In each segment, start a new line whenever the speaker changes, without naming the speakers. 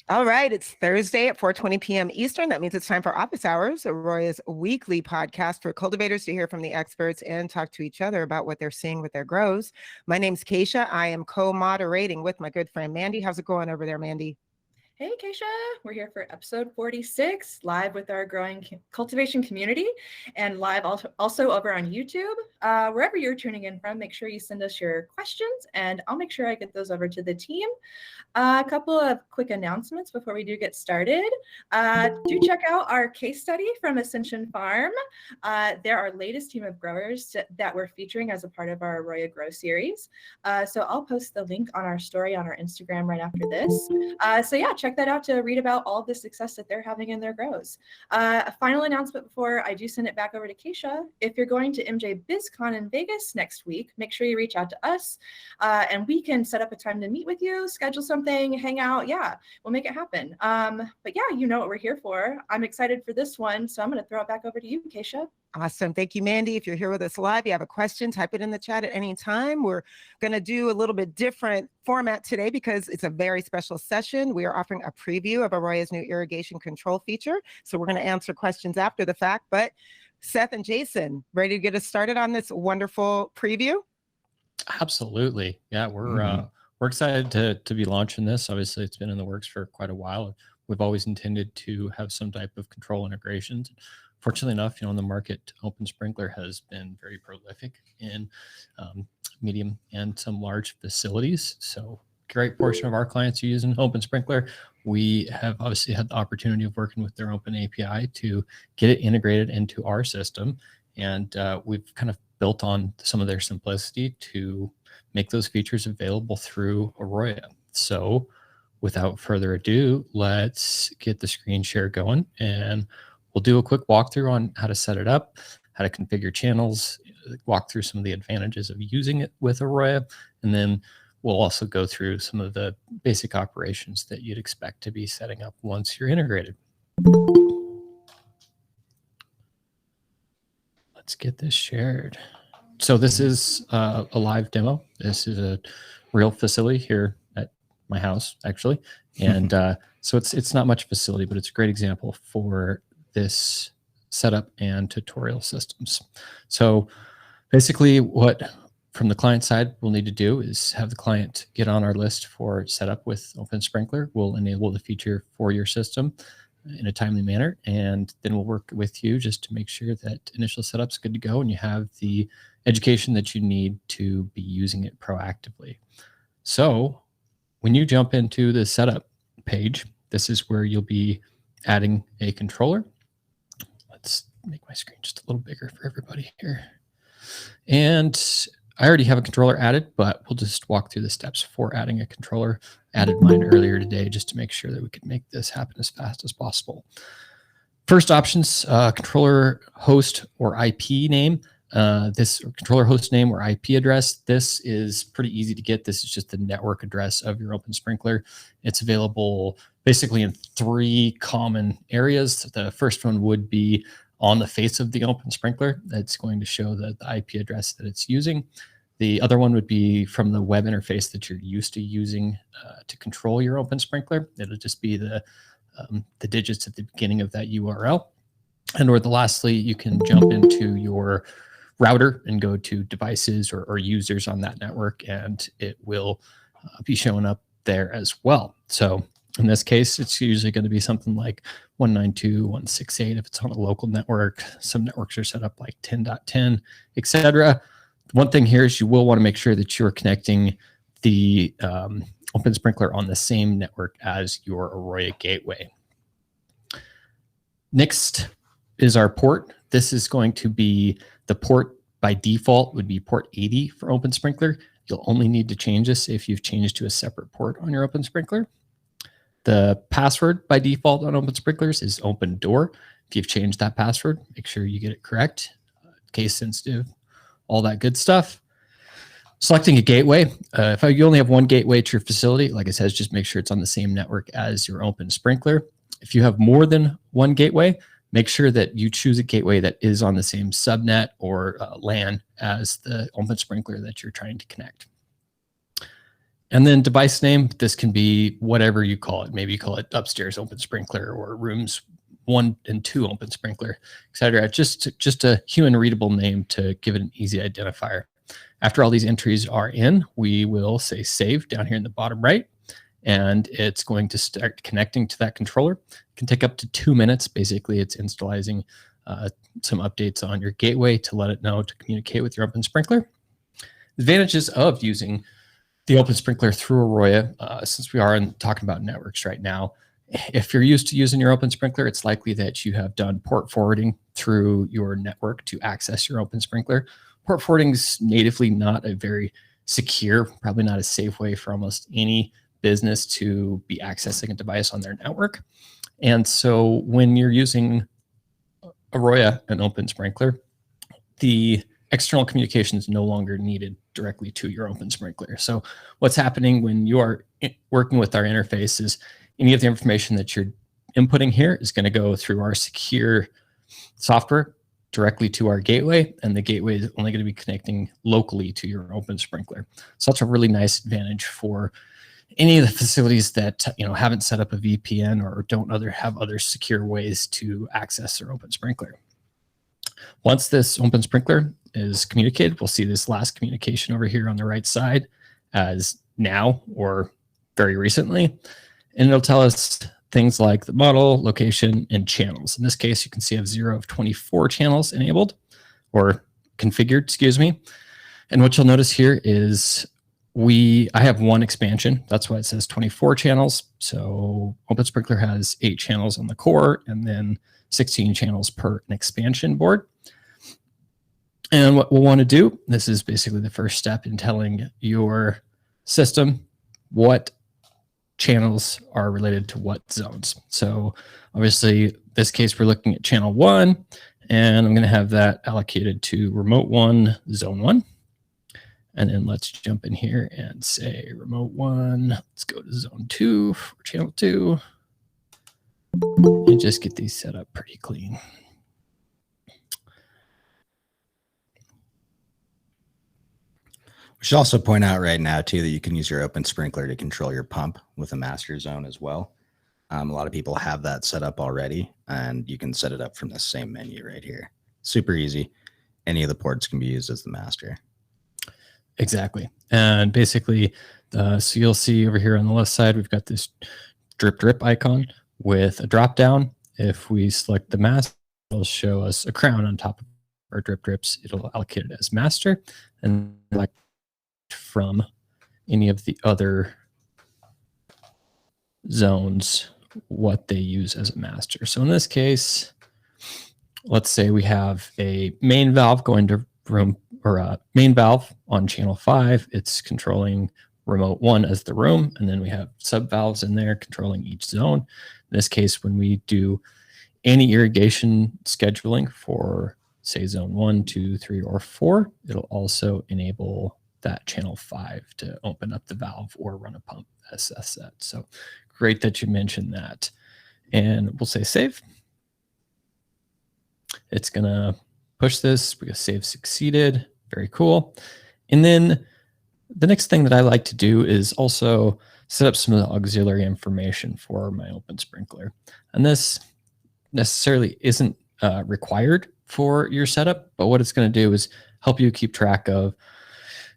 All right, it's Thursday at 4:20 p.m. Eastern. That means it's time for Office Hours, AROYA's weekly podcast for cultivators to hear from the experts and talk to each other about what they're seeing with their grows. My name's Keisha. I am co-moderating with my good friend Mandy. How's it going over there, Mandy?
Hey, Keisha. We're here for episode 46, live with our growing cultivation community and live also over on YouTube. Wherever you're tuning in from, make sure you send us your questions and I'll make sure I get those over to the team. A couple of quick announcements before we do get started. Do check out our case study from Ascension Farm. They're our latest team of growers that we're featuring as a part of our AROYA Grow series. So I'll post the link on our story on our Instagram right after this. So yeah, check that out to read about all the success that they're having in their grows. A final announcement before I do send it back over to Keisha. If you're going to MJ BizCon in Vegas next week, make sure you reach out to us and we can set up a time to meet with you, schedule something, hang out. Yeah, we'll make it happen. But yeah, you know what we're here for. I'm excited for this one. So I'm going to throw it back over to you, Keisha.
Awesome. Thank you, Mandy. If you're here with us live, you have a question, type it in the chat at any time. We're going to do a little bit different format today because it's a very special session. We are offering a preview of AROYA's new irrigation control feature. So we're going to answer questions after the fact. But Seth and Jason, ready to get us started on this wonderful preview?
Absolutely. Yeah, we're excited to be launching this. Obviously, it's been in the works for quite a while. We've always intended to have some type of control integrations. Fortunately enough, in the market, Open Sprinkler has been very prolific in medium and some large facilities. So a great portion of our clients are using Open Sprinkler. We have obviously had the opportunity of working with their open API to get it integrated into our system. And we've kind of built on some of their simplicity to make those features available through AROYA. So without further ado, let's get the screen share going and we'll do a quick walkthrough on how to set it up, how to configure channels, walk through some of the advantages of using it with AROYA, and then we'll also go through some of the basic operations that you'd expect to be setting up once you're integrated. Let's get this shared. So this is a live demo. This is a real facility here at my house, actually. And so it's not much facility, but it's a great example for this setup and tutorial systems. So basically what from the client side we'll need to do is have the client get on our list for setup with Open Sprinkler. We'll enable the feature for your system in a timely manner, and then we'll work with you just to make sure that initial setup's good to go and you have the education that you need to be using it proactively. So when you jump into the setup page, this is where you'll be adding a controller. Let's make my screen just a little bigger for everybody here. And I already have a controller added, but we'll just walk through the steps for adding a controller. Added mine earlier today just to make sure that we could make this happen as fast as possible. First options, controller host or IP name. This controller host name or IP address, this is pretty easy to get. This is just the network address of your Open Sprinkler. It's available basically in 3 common areas. The first one would be on the face of the Open Sprinkler. That's going to show the IP address that it's using. The other one would be from the web interface that you're used to using to control your Open Sprinkler. It'll just be the digits at the beginning of that URL. And or lastly, you can jump into your router and go to devices or users on that network, and it will be showing up there as well. So in this case, it's usually going to be something like 192.168 if it's on a local network. Some networks are set up like 10.10, etc. One thing here is you will want to make sure that you're connecting the Open Sprinkler on the same network as your AROYA gateway. Next is our port. This is going to be the port by default would be port 80 for Open Sprinkler. You'll only need to change this if you've changed to a separate port on your Open Sprinkler. The password by default on Open Sprinklers is open door. If you've changed that password, make sure you get it correct. Case sensitive, all that good stuff. Selecting a gateway. If you only have one gateway to your facility, like I said, just make sure it's on the same network as your Open Sprinkler. If you have more than one gateway, make sure that you choose a gateway that is on the same subnet or LAN as the Open Sprinkler that you're trying to connect. And then device name, this can be whatever you call it. Maybe you call it upstairs open sprinkler or rooms 1 and 2 open sprinkler, etc. Just a human readable name to give it an easy identifier. After all these entries are in, we will say save down here in the bottom right, and it's going to start connecting to that controller. It can take up to 2 minutes. Basically, it's installing some updates on your gateway to let it know to communicate with your open sprinkler. The advantages of using the open sprinkler through AROYA, since we are talking about networks right now, if you're used to using your open sprinkler, it's likely that you have done port forwarding through your network to access your open sprinkler. Port forwarding is natively not a very secure, probably not a safe way for almost any business to be accessing a device on their network. And so when you're using AROYA and open sprinkler, the external communication is no longer needed directly to your open sprinkler. So what's happening when you are working with our interface is any of the information that you're inputting here is going to go through our secure software directly to our gateway, and the gateway is only going to be connecting locally to your open sprinkler. So that's a really nice advantage for any of the facilities that haven't set up a VPN or don't have other secure ways to access their open sprinkler. Once this open sprinkler is communicated, we'll see this last communication over here on the right side as now or very recently, and it'll tell us things like the model, location, and channels. In this case, you can see I have 0 of 24 channels enabled or configured, excuse me. And what you'll notice here is I have one expansion. That's why it says 24 channels. So Open Sprinkler has 8 channels on the core and then 16 channels per an expansion board. And what we'll want to do, this is basically the first step in telling your system what channels are related to what zones. So obviously, this case, we're looking at channel 1, and I'm going to have that allocated to remote 1, zone 1. And then let's jump in here and say remote 1. Let's go to zone 2 for channel 2 and just get these set up pretty clean.
We should also point out right now, too, that you can use your open sprinkler to control your pump with a master zone as well. A lot of people have that set up already, and you can set it up from the same menu right here. Super easy. Any of the ports can be used as the master.
Exactly. And basically, so you'll see over here on the left side, we've got this drip drip icon with a drop down. If we select the master, it'll show us a crown on top of our drip drips. It'll allocate it as master, and like from any of the other zones what they use as a master. So in this case, let's say we have a main valve going to room, or a main valve on channel 5. It's controlling remote 1 as the room, and then we have sub valves in there controlling each zone. In this case, when we do any irrigation scheduling for, say, zone 1, 2, 3, or 4, it'll also enable that channel 5 to open up the valve or run a pump as Seth said. So great that you mentioned that. And we'll say save. It's going to push this. We save succeeded. Very cool. And then the next thing that I like to do is also set up some of the auxiliary information for my open sprinkler. And this necessarily isn't required for your setup, but what it's going to do is help you keep track of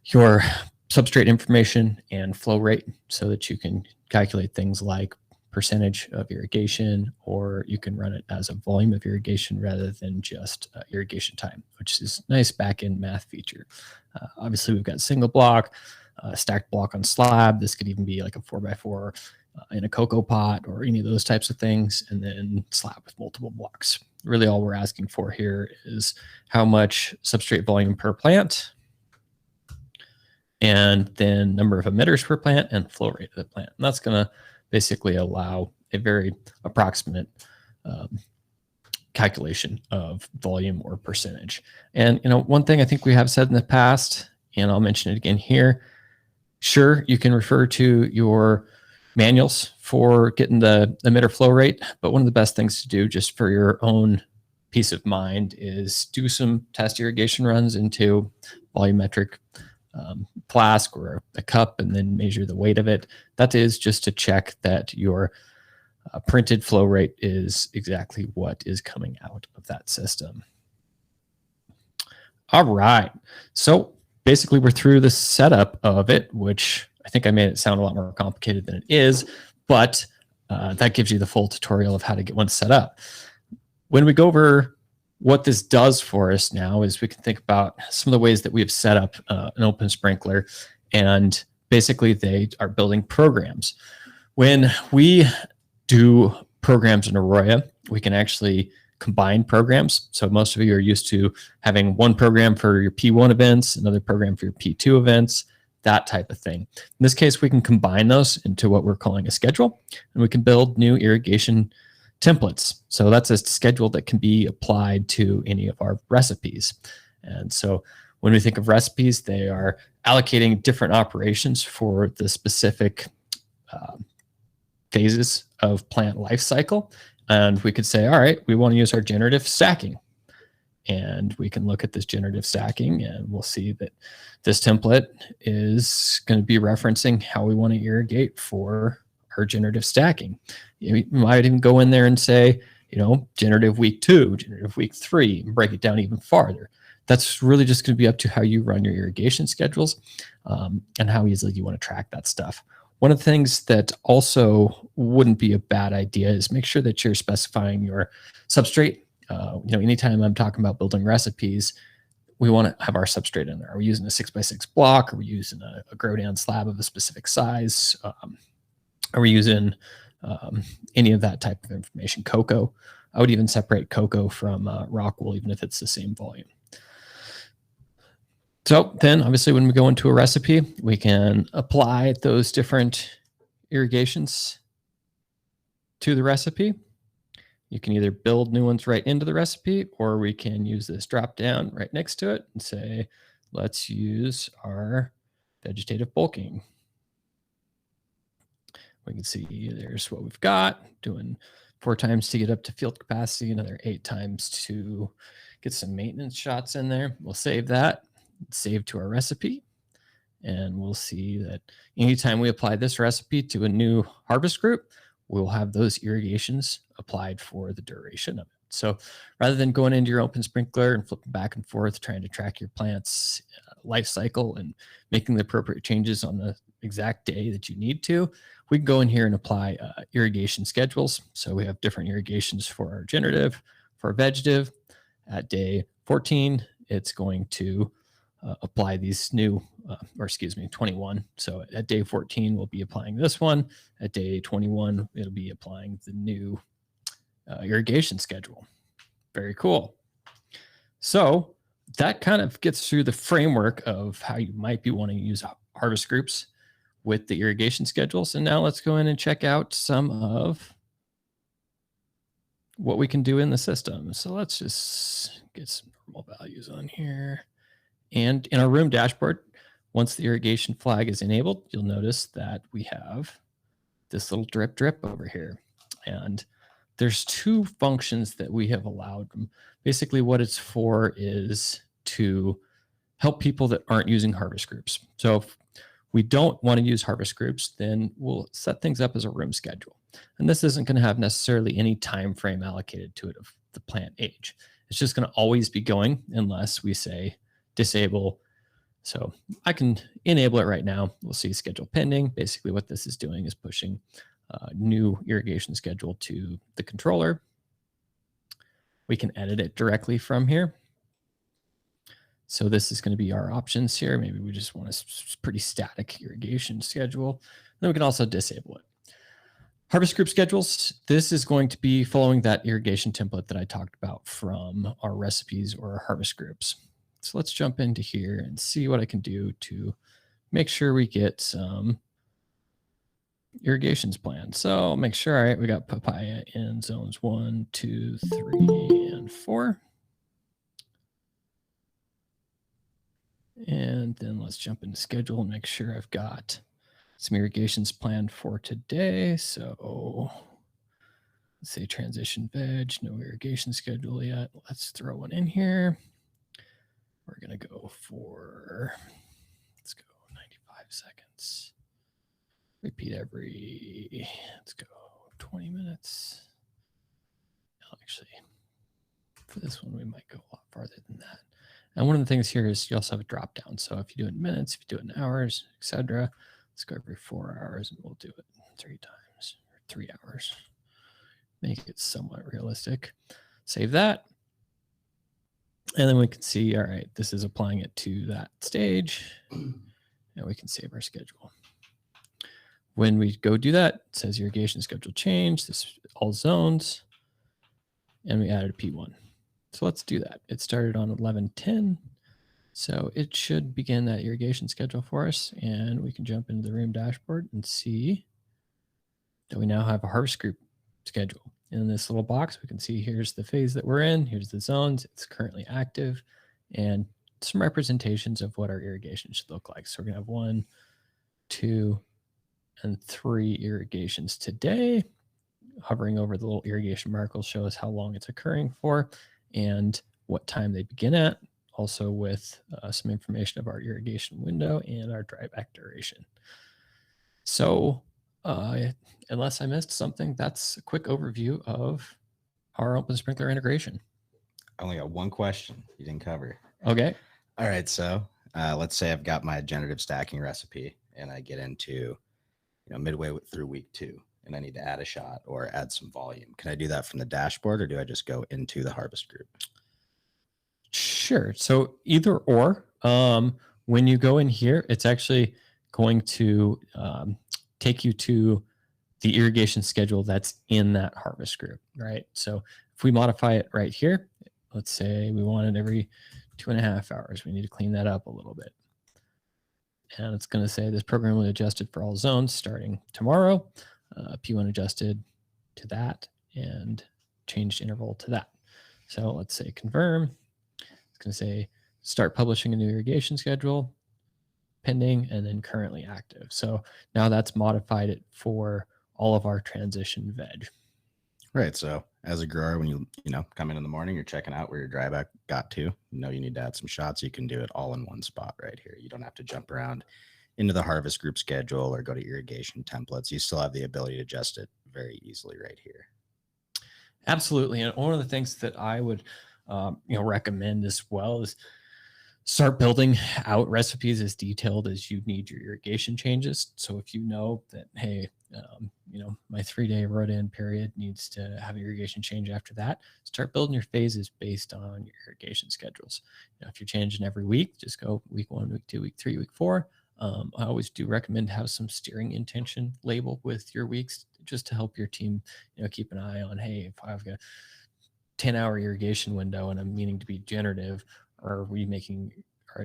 your substrate information and flow rate so that you can calculate things like percentage of irrigation, or you can run it as a volume of irrigation rather than just irrigation time, which is a nice back-end math feature. Obviously, we've got single block, stacked block on slab. This could even be like a 4x4 in a Coco pot or any of those types of things, and then slab with multiple blocks. Really all we're asking for here is how much substrate volume per plant, and then number of emitters per plant and flow rate of the plant. And that's going to basically allow a very approximate calculation of volume or percentage. And one thing I think we have said in the past, and I'll mention it again here, sure, you can refer to your manuals for getting the emitter flow rate, but one of the best things to do just for your own peace of mind is do some test irrigation runs into volumetric flask or a cup and then measure the weight of it. That is just to check that your printed flow rate is exactly what is coming out of that system. All right. So basically we're through the setup of it, which I think I made it sound a lot more complicated than it is, but that gives you the full tutorial of how to get one set up. When we go over what this does for us now is we can think about some of the ways that we have set up an open sprinkler, and basically they are building programs. When we do programs in AROYA, we can actually combine programs. So most of you are used to having one program for your P1 events, another program for your P2 events, that type of thing. In this case, we can combine those into what we're calling a schedule, and we can build new irrigation templates. So that's a schedule that can be applied to any of our recipes. And so when we think of recipes, they are allocating different operations for the specific phases of plant life cycle. And we could say, all right, we want to use our generative stacking. And we can look at this generative stacking and we'll see that this template is going to be referencing how we want to irrigate for our generative stacking. You might even go in there and say, generative week 2, generative week 3, and break it down even farther. That's really just going to be up to how you run your irrigation schedules and how easily you want to track that stuff. One of the things that also wouldn't be a bad idea is make sure that you're specifying your substrate. Anytime I'm talking about building recipes, we want to have our substrate in there. Are we using a 6x6 block? Are we using a grow down slab of a specific size? Are we using any of that type of information? Coco. I would even separate Coco from rock wool, even if it's the same volume. So then obviously when we go into a recipe, we can apply those different irrigations to the recipe. You can either build new ones right into the recipe, or we can use this drop down right next to it and say, let's use our vegetative bulking. We can see there's what we've got, doing 4 times to get up to field capacity, another 8 times to get some maintenance shots in there. We'll save that, save to our recipe, and we'll see that anytime we apply this recipe to a new harvest group, we'll have those irrigations applied for the duration of it. So rather than going into your open sprinkler and flipping back and forth, trying to track your plant's life cycle and making the appropriate changes on the exact day that you need to, we can go in here and apply irrigation schedules. So we have different irrigations for our generative, for our vegetative. At day 14, it's going to apply these new, 21. So at day 14, we'll be applying this one. At day 21, it'll be applying the new irrigation schedule. Very cool. So that kind of gets through the framework of how you might be wanting to use harvest groups with the irrigation schedules. And now let's go in and check out some of what we can do in the system. So let's just get some normal values on here. And in our room dashboard, once the irrigation flag is enabled, you'll notice that we have this little drip drip over here. And there's 2 functions that we have allowed them. Basically what it's for is to help people that aren't using harvest groups. So if we don't want to use harvest groups, then we'll set things up as a room schedule. And this isn't going to have necessarily any time frame allocated to it of the plant age. It's just going to always be going unless we say disable. So I can enable it right now. We'll see schedule pending. Basically what this is doing is pushing a new irrigation schedule to the controller. We can edit it directly from here. So this is going to be our options here. Maybe we just want a pretty static irrigation schedule. Then we can also disable it. Harvest group schedules. This is going to be following that irrigation template that I talked about from our recipes or our harvest groups. So let's jump into here and see what I can do to make sure we get some irrigations planned. So I'll make sure, all right, we got papaya in zones 1, 2, 3, and 4. And then let's jump into schedule and make sure I've got some irrigations planned for today. So let's say transition veg, no irrigation schedule yet. Let's throw one in here. We're going to go for, let's seconds. Repeat every, let's go 20 minutes. Actually, for this one, we might go a lot farther than that. And one of the things here is you also have a drop down. So if you do it in minutes, if you do it in hours, etc., let's go every 4 hours and we'll do it 3 times or 3 hours. Make it somewhat realistic. Save that. And then we can see, all right, this is applying it to that stage. And we can save our schedule. When we go do that, it says irrigation schedule change. This is all zones. And we added a P1. So let's do that. It started on 11:10. So it should begin that irrigation schedule for us. And we can jump into the room dashboard and see that we now have a harvest group schedule. In this little box, we can see here's the phase that we're in. Here's the zones. It's currently active. And some representations of what our irrigation should look like. So we're going to have 1, 2, and 3 irrigations today. Hovering over the little irrigation mark will show us how long it's occurring for and what time they begin at, also with some information of our irrigation window and our dry back duration. So unless I missed something, that's a quick overview of our open sprinkler integration.
I only got one question you didn't cover.
Okay.
All right. So let's say I've got my generative stacking recipe and I get into, midway through week 2 and I need to add a shot or add some volume. Can I do that from the dashboard or do I just go into the harvest group?
Sure. So either or, when you go in here, it's actually going to take you to the irrigation schedule that's in that harvest group, right? So if we modify it right here, let's say we want it every 2.5 hours, we need to clean that up a little bit. And it's going to say this program will be adjusted for all zones starting tomorrow. P1 adjusted to that and changed interval to that. So let's say confirm. It's going to say start publishing a new irrigation schedule, pending, and then currently active. So now that's modified it for all of our transition veg.
Right. So as a grower, when you come in the morning, you're checking out where your dry back got to. You need to add some shots. You can do it all in one spot right here. You don't have to jump around into the harvest group schedule or go to irrigation templates. You still have the ability to adjust it very easily right here.
Absolutely. And one of the things that I would recommend as well is start building out recipes as detailed as you need your irrigation changes. So if you know that, hey, my 3-day row-in period needs to have an irrigation change after that, start building your phases based on your irrigation schedules. If you're changing every week, just go week 1, week 2, week 3, week 4. I always do recommend have some steering intention label with your weeks just to help your team, keep an eye on, hey, if I've got a 10-hour irrigation window and I'm meaning to be generative, or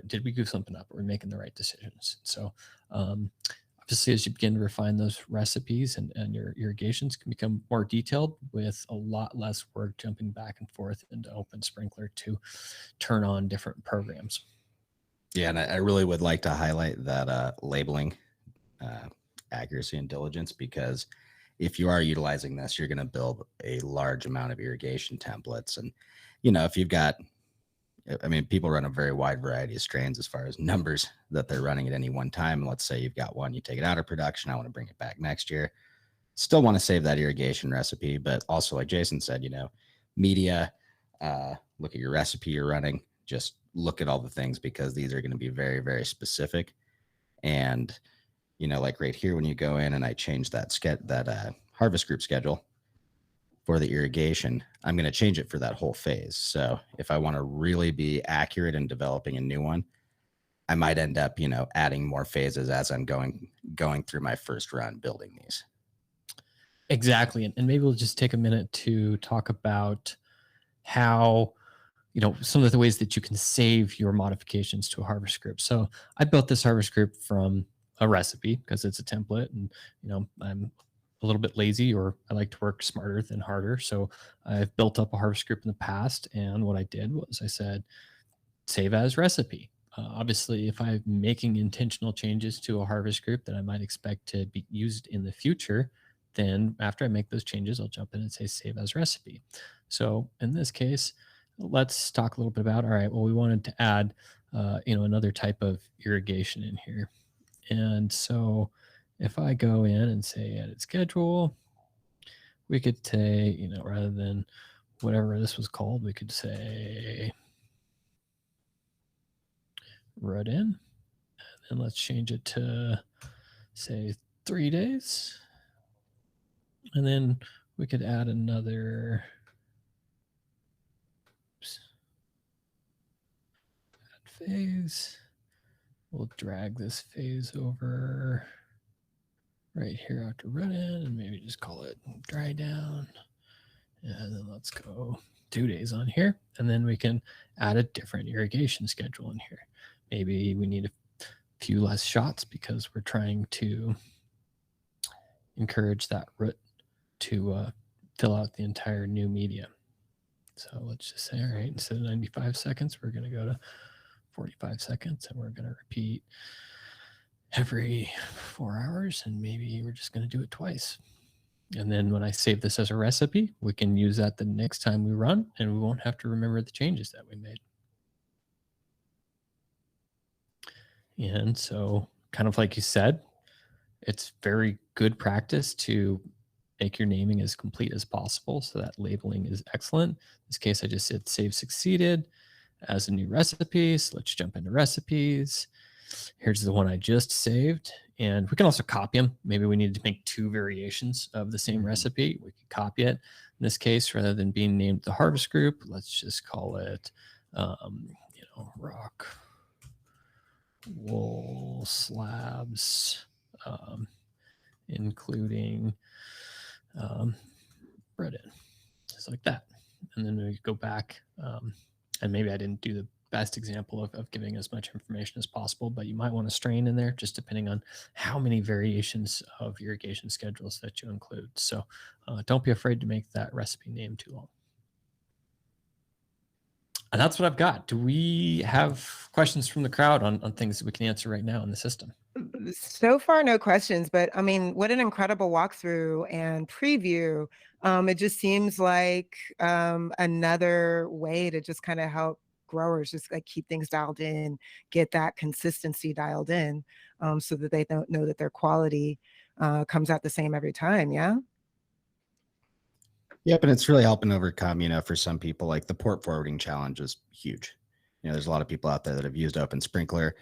did we goof something up? Are we making the right decisions? So obviously, as you begin to refine those recipes and your irrigations can become more detailed with a lot less work jumping back and forth into Open Sprinkler to turn on different programs.
Yeah, and I really would like to highlight that labeling accuracy and diligence, because if you are utilizing this, you're going to build a large amount of irrigation templates. And, if you've got, people run a very wide variety of strains as far as numbers that they're running at any one time. Let's say you've got one, you take it out of production, I want to bring it back next year. Still want to save that irrigation recipe, but also like Jason said, media, look at your recipe you're running, just look at all the things, because these are going to be very, very specific. And, like right here, when you go in and I change that harvest group schedule for the irrigation, I'm going to change it for that whole phase. So if I want to really be accurate in developing a new one, I might end up, adding more phases as I'm going through my first run building these.
Exactly. And maybe we'll just take a minute to talk about how, some of the ways that you can save your modifications to a harvest group. So I built this harvest group from a recipe because it's a template, and, I'm a little bit lazy, or I like to work smarter than harder. So I've built up a harvest group in the past. And what I did was I said, save as recipe. Obviously, if I'm making intentional changes to a harvest group that I might expect to be used in the future, then after I make those changes, I'll jump in and say save as recipe. So in this case, let's talk a little bit about, all right, well, we wanted to add, another type of irrigation in here. And so if I go in and say edit schedule, we could say, you know, rather than whatever this was called, we could say run in, and let's change it to say 3 days. And then we could add another, add phase. We'll drag this phase over right here after run in, and maybe just call it dry down. And then let's go 2 days on here. And then we can add a different irrigation schedule in here. Maybe we need a few less shots because we're trying to encourage that root to fill out the entire new media. So let's just say, all right, instead of 95 seconds, we're going to go to 45 seconds, and we're going to repeat every 4 hours, and maybe we're just going to do it twice. And then when I save this as a recipe, we can use that the next time we run, and we won't have to remember the changes that we made. And so, kind of like you said, it's very good practice to make your naming as complete as possible, so that labeling is excellent. In this case, I just said save succeeded as a new recipe. So let's jump into recipes. Here's the one I just saved. And we can also copy them. Maybe we need to make 2 variations of the same recipe. We could copy it. In this case, rather than being named the harvest group, let's just call it, you know, rock wool slabs, including bread in, just like that. And then we go back, and maybe I didn't do the best example of giving as much information as possible, but you might want to strain in there just depending on how many variations of irrigation schedules that you include. So don't be afraid to make that recipe name too long. And that's what I've got. Do we have questions from the crowd on things that we can answer right now in the system?
So far, no questions, but I mean, what an incredible walkthrough and preview. It just seems like another way to just kind of help growers just like keep things dialed in, get that consistency dialed in, so that they don't know that their quality comes out the same every time. Yeah.
Yep, and it's really helping overcome, you know, for some people, like the port forwarding challenge is huge. You know, there's a lot of people out there that have used Open Sprinkler.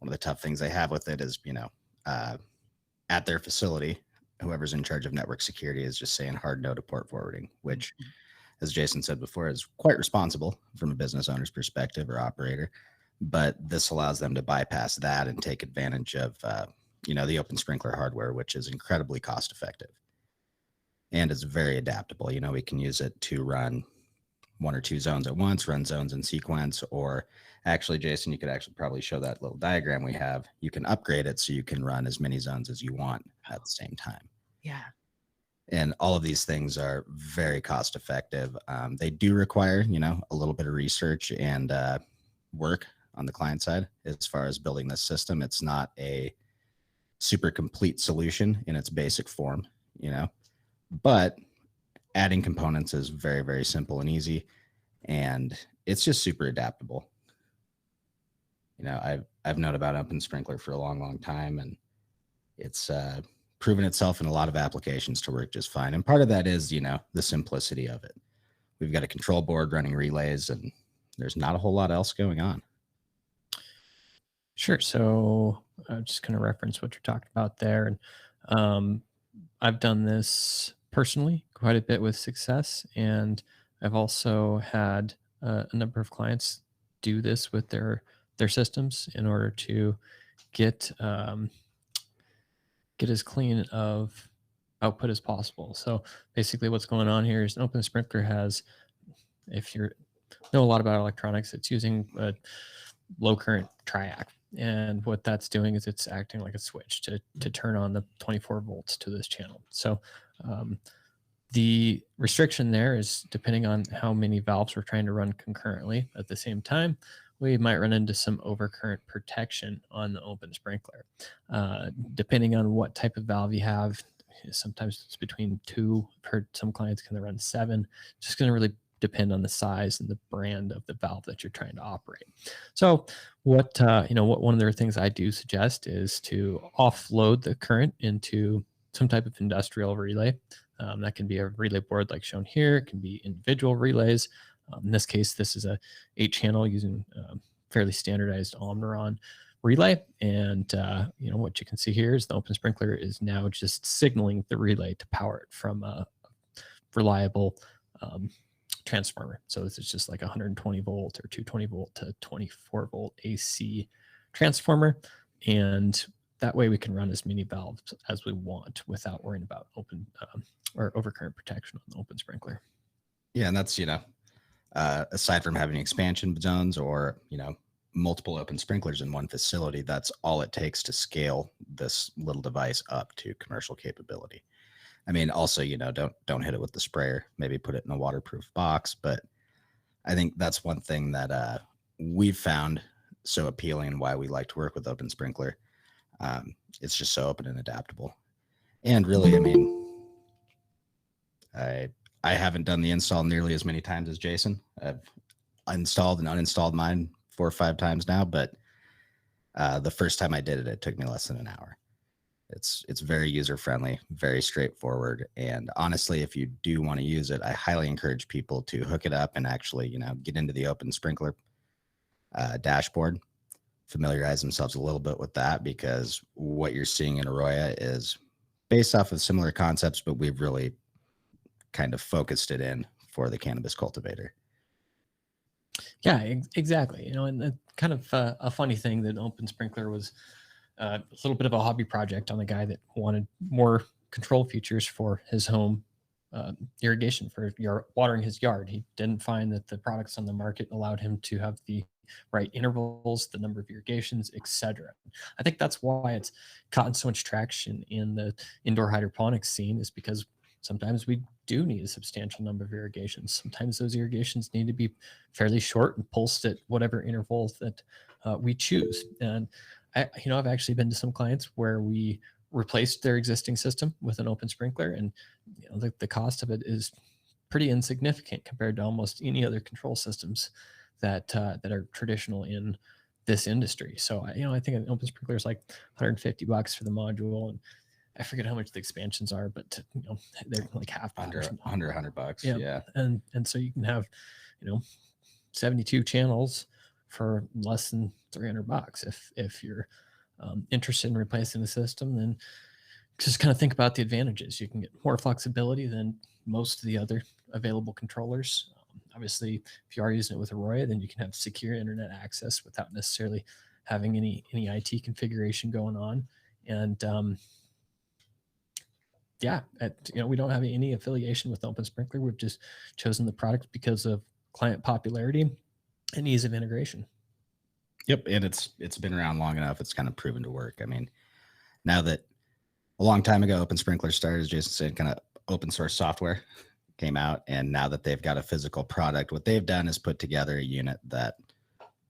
One of the tough things they have with it is, you know, at their facility, whoever's in charge of network security is just saying hard no to port forwarding, which, as Jason said before, is quite responsible from a business owner's perspective or operator. But this allows them to bypass that and take advantage of, you know, the Open Sprinkler hardware, which is incredibly cost effective. And it's very adaptable. You know, we can use it to run 1 or 2 zones at once, run zones in sequence, or actually, Jason, you could actually probably show that little diagram we have. You can upgrade it so you can run as many zones as you want at the same time.
Yeah.
And all of these things are very cost effective. They do require, you know, a little bit of research and work on the client side as far as building this system. It's not a super complete solution in its basic form, you know, but adding components is very, very simple and easy, and it's just super adaptable. You know, I've known about Open Sprinkler for a long, long time, and it's proven itself in a lot of applications to work just fine. And part of that is, you know, the simplicity of it. We've got a control board running relays, and there's not a whole lot else going on.
Sure. So I'm just going to reference what you're talking about there. And I've done this personally quite a bit with success. And I've also had a number of clients do this with their systems in order to get as clean of output as possible. So basically what's going on here is an Open Sprinkler has, if you know a lot about electronics, it's using a low current triac. And what that's doing is it's acting like a switch to turn on the 24 volts to this channel. So the restriction there is depending on how many valves we're trying to run concurrently at the same time, we might run into some overcurrent protection on the Open Sprinkler. Depending on what type of valve you have, sometimes it's between 2. I've heard some clients can run 7. Just going to really depend on the size and the brand of the valve that you're trying to operate. So what one of the things I do suggest is to offload the current into some type of industrial relay. That can be a relay board like shown here. It can be individual relays. In this case, this is a 8-channel using fairly standardized Omniron relay. And what you can see here is the open sprinkler is now just signaling the relay to power it from a reliable transformer. So this is just like 120 volt or 220 volt to 24 volt AC transformer. And that way we can run as many valves as we want without worrying about open or overcurrent protection on the open sprinkler.
Yeah, and that's, aside from having expansion zones or, multiple open sprinklers in one facility, that's all it takes to scale this little device up to commercial capability. I mean, also, don't hit it with the sprayer, maybe put it in a waterproof box. But I think that's one thing that we've found so appealing and why we like to work with open sprinkler. It's just so open and adaptable. And really, I mean, I haven't done the install nearly as many times as Jason. I've installed and uninstalled mine 4 or 5 times now, but the first time I did it, it took me less than an hour. It's very user friendly, very straightforward. And honestly, if you do want to use it, I highly encourage people to hook it up and actually, get into the open sprinkler dashboard, familiarize themselves a little bit with that, because what you're seeing in AROYA is based off of similar concepts, but we've really kind of focused it in for the cannabis cultivator.
Yeah, exactly. And kind of a funny thing that open sprinkler was a little bit of a hobby project on the guy that wanted more control features for his home irrigation, for watering his yard. He didn't find that the products on the market allowed him to have the right intervals, the number of irrigations, etc. I think that's why it's gotten so much traction in the indoor hydroponics scene, is because sometimes we do need a substantial number of irrigations. Sometimes those irrigations need to be fairly short and pulsed at whatever intervals that we choose. And I've actually been to some clients where we replaced their existing system with an open sprinkler, and the cost of it is pretty insignificant compared to almost any other control systems that are traditional in this industry. So I think an open sprinkler is like $150 for the module, and I forget how much the expansions are, but they're like half
Under $100. Yeah.
And so you can have 72 channels for less than $300. If you're interested in replacing the system, then just kind of think about the advantages. You can get more flexibility than most of the other available controllers. Obviously, if you are using it with AROYA, then you can have secure internet access without necessarily having any IT configuration going on. And we don't have any affiliation with Open Sprinkler. We've just chosen the product because of client popularity and ease of integration.
Yep, and it's been around long enough. It's kind of proven to work. I mean, now that a long time ago, Open Sprinkler started, as Jason said, kind of open source software came out, and now that they've got a physical product, what they've done is put together a unit that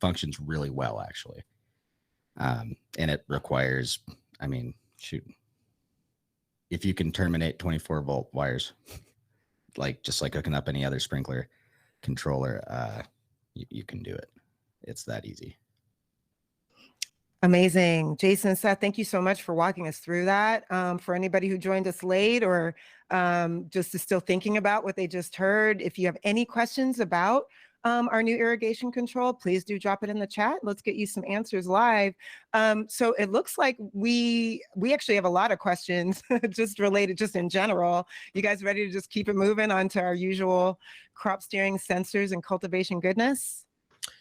functions really well, actually. And it requires, if you can terminate 24-volt wires, just like hooking up any other sprinkler controller, you can do it. It's that easy.
Amazing. Jason, Seth, thank you so much for walking us through that. For anybody who joined us late or just is still thinking about what they just heard, if you have any questions about our new irrigation control, please do drop it in the chat. Let's get you some answers live. So it looks like we actually have a lot of questions just related, just in general. You guys ready to just keep it moving on to our usual crop steering sensors and cultivation goodness?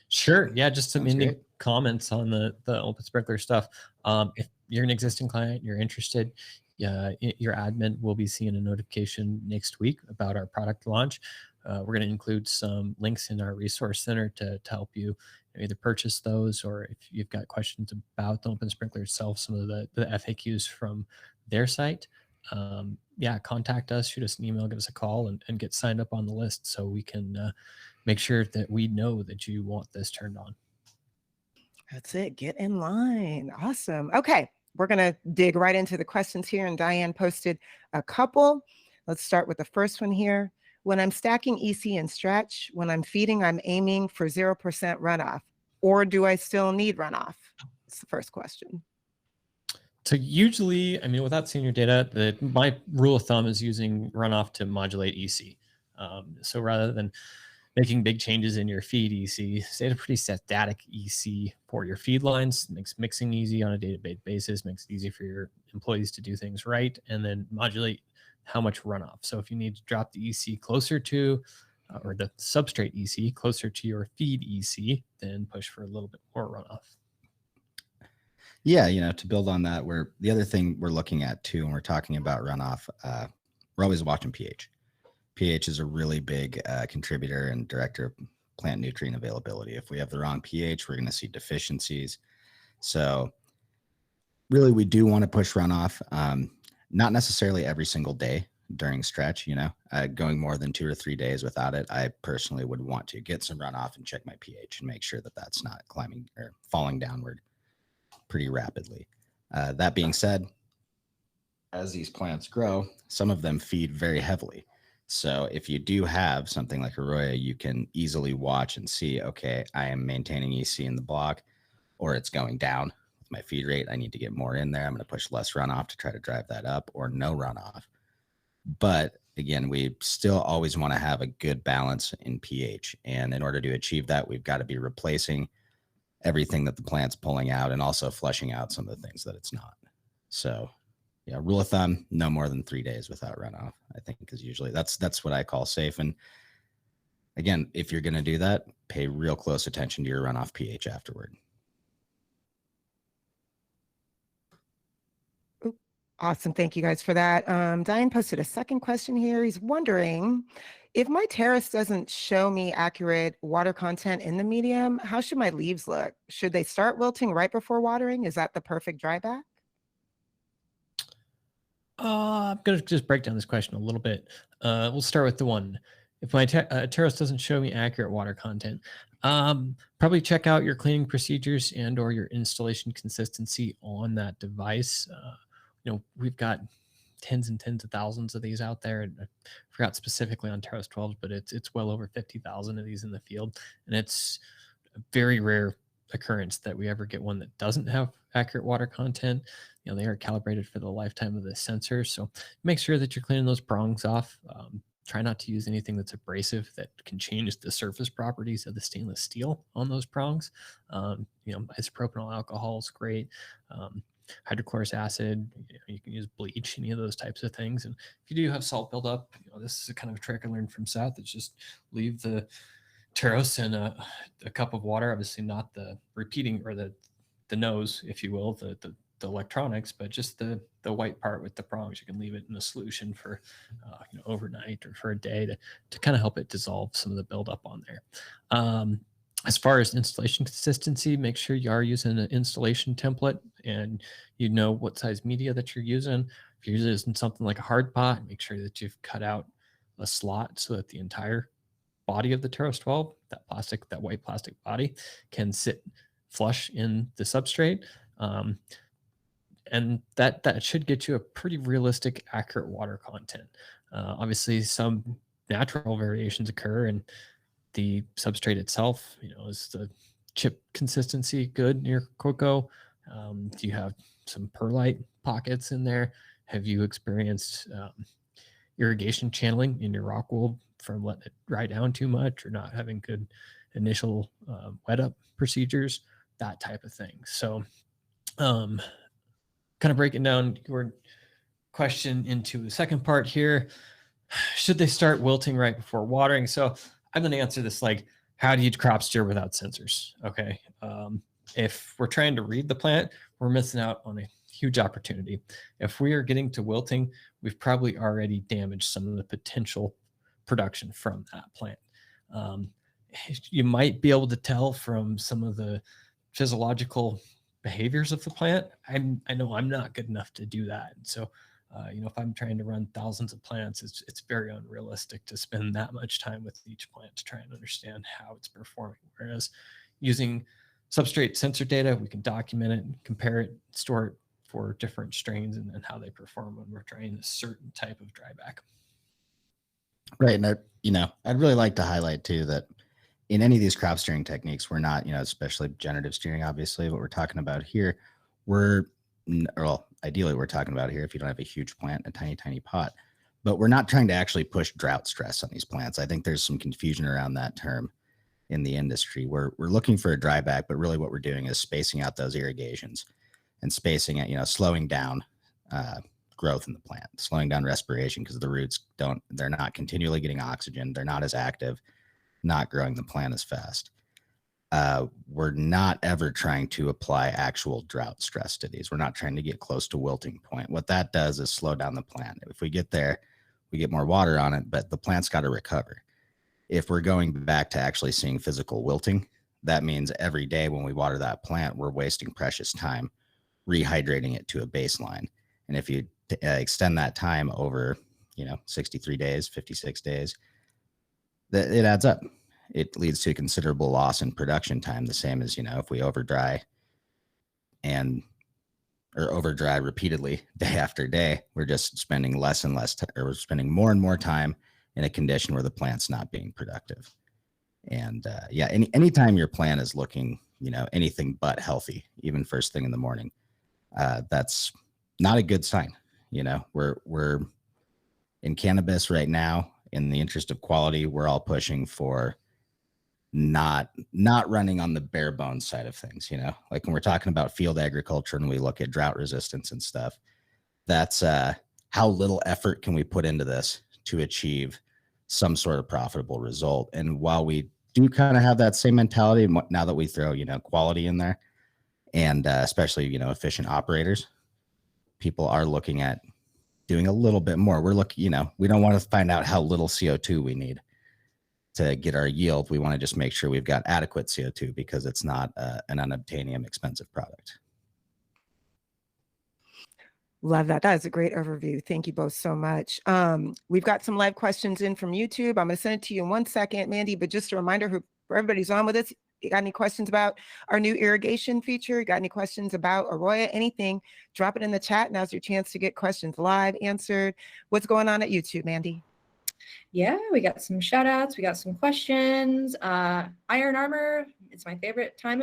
Sure. Yeah, just some ending comments on the open sprinkler stuff. If you're an existing client, you're interested, your admin will be seeing a notification next week about our product launch. We're going to include some links in our resource center to help you either purchase those, or if you've got questions about the open sprinkler itself, some of the FAQs from their site. Contact us, shoot us an email, give us a call, and get signed up on the list so we can make sure that we know that you want this turned on.
That's it. Get in line. Awesome. Okay. We're going to dig right into the questions here, and Diane posted a couple. Let's start with the first one here. When I'm stacking EC and stretch, when I'm feeding, I'm aiming for 0% runoff. Or do I still need runoff? It's the first question.
So usually, I mean, without seeing your data, my rule of thumb is using runoff to modulate EC. So rather than making big changes in your feed EC, stay at a pretty static EC for your feed lines, makes mixing easy on a day-to-day basis, makes it easy for your employees to do things right, and then modulate how much runoff. So if you need to drop the EC closer to, or the substrate EC closer to your feed EC, then push for a little bit more runoff.
Yeah, to build on that, the other thing we're looking at too, when we're talking about runoff, we're always watching pH. pH is a really big contributor and director of plant nutrient availability. If we have the wrong pH, we're going to see deficiencies. So really, we do want to push runoff, not necessarily every single day during stretch, going more than 2 or 3 days without it. I personally would want to get some runoff and check my pH and make sure that that's not climbing or falling downward pretty rapidly. That being said, as these plants grow, some of them feed very heavily. So if you do have something like AROYA, you can easily watch and see, okay, I am maintaining EC in the block, or it's going down with my feed rate. I need to get more in there. I'm going to push less runoff to try to drive that up, or no runoff. But again, we still always want to have a good balance in pH. And in order to achieve that, we've got to be replacing everything that the plant's pulling out and also flushing out some of the things that it's not. So yeah, rule of thumb, no more than 3 days without runoff, I think, is usually that's what I call safe. And again, if you're going to do that, pay real close attention to your runoff pH afterward.
Awesome. Thank you guys for that. Diane posted a second question here. He's wondering, if my terrace doesn't show me accurate water content in the medium, how should my leaves look? Should they start wilting right before watering? Is that the perfect dryback?
I'm going to just break down this question a little bit. We'll start with the one. If my terrace doesn't show me accurate water content, probably check out your cleaning procedures and or your installation consistency on that device. We've got tens and tens of thousands of these out there. And I forgot specifically on terrace 12s, but it's well over 50,000 of these in the field. And it's a very rare occurrence that we ever get one that doesn't have accurate water content. They are calibrated for the lifetime of the sensor. So make sure that you're cleaning those prongs off. Try not to use anything that's abrasive that can change the surface properties of the stainless steel on those prongs. Isopropyl alcohol is great. Hydrochloric acid, you can use bleach, any of those types of things. And if you do have salt buildup, this is a kind of a trick I learned from Seth. It's just leave the terrace in a cup of water, obviously not the repeating or the nose, if you will, the electronics, but just the white part with the prongs. You can leave it in a solution for overnight or for a day to kind of help it dissolve some of the buildup on there. As far as installation consistency, make sure you are using an installation template and you know what size media that you're using. If you're using something like a hard pot, make sure that you've cut out a slot so that the entire body of the terrace 12, that white plastic body, can sit flush in the substrate. And that should get you a pretty realistic, accurate water content. Obviously, some natural variations occur, and the substrate itself, is the chip consistency good near Coco? Do you have some perlite pockets in there? Have you experienced irrigation channeling in your rock wool from letting it dry down too much or not having good initial wet up procedures? That type of thing. So kind of breaking down your question into the second part here. Should they start wilting right before watering? So I'm going to answer this like, how do you crop steer without sensors? Okay. If we're trying to read the plant, we're missing out on a huge opportunity. If we are getting to wilting, we've probably already damaged some of the potential production from that plant. You might be able to tell from some of the physiological behaviors of the plant. I know I'm not good enough to do that. So, if I'm trying to run thousands of plants, it's very unrealistic to spend that much time with each plant to try and understand how it's performing. Whereas using substrate sensor data, we can document it, compare it, store it for different strains and how they perform when we're trying a certain type of dryback.
Right. And I'd really like to highlight too that in any of these crop steering techniques, we're not, especially generative steering, obviously, what we're talking about here, ideally we're talking about here if you don't have a huge plant, a tiny, tiny pot, but we're not trying to actually push drought stress on these plants. I think there's some confusion around that term in the industry. We're looking for a dry back, but really what we're doing is spacing out those irrigations and spacing it, slowing down growth in the plant, slowing down respiration, because the roots they're not continually getting oxygen. They're not as active, not growing the plant as fast. We're not ever trying to apply actual drought stress to these. We're not trying to get close to wilting point. What that does is slow down the plant. If we get there, we get more water on it, but the plant's got to recover. If we're going back to actually seeing physical wilting, that means every day when we water that plant, we're wasting precious time rehydrating it to a baseline. And if you extend that time over, 63 days, 56 days, it adds up. It leads to considerable loss in production time. The same as, if we overdry repeatedly day after day, we're just spending less and less, or we're spending more and more time in a condition where the plant's not being productive. And anytime your plant is looking, anything but healthy, even first thing in the morning, that's not a good sign. We're in cannabis right now, in the interest of quality, we're all pushing for not running on the bare bones side of things. Like when we're talking about field agriculture and we look at drought resistance and stuff, that's how little effort can we put into this to achieve some sort of profitable result. And while we do kind of have that same mentality, now that we throw, quality in there, and especially, efficient operators, people are looking at doing a little bit more. We're looking, we don't want to find out how little CO2 we need to get our yield. We want to just make sure we've got adequate CO2, because it's not an unobtainium expensive product.
Love that. That is a great overview. Thank you both so much. We've got some live questions in from YouTube. I'm going to send it to you in 1 second, Mandy, but just a reminder for everybody's on with us. You got any questions about our new irrigation feature? You got any questions about AROYA? Anything, drop it in the chat. Now's your chance to get questions live answered. What's going on at YouTube, Mandy?
Yeah, we got some shout outs. We got some questions. Iron Armor, it's my favorite part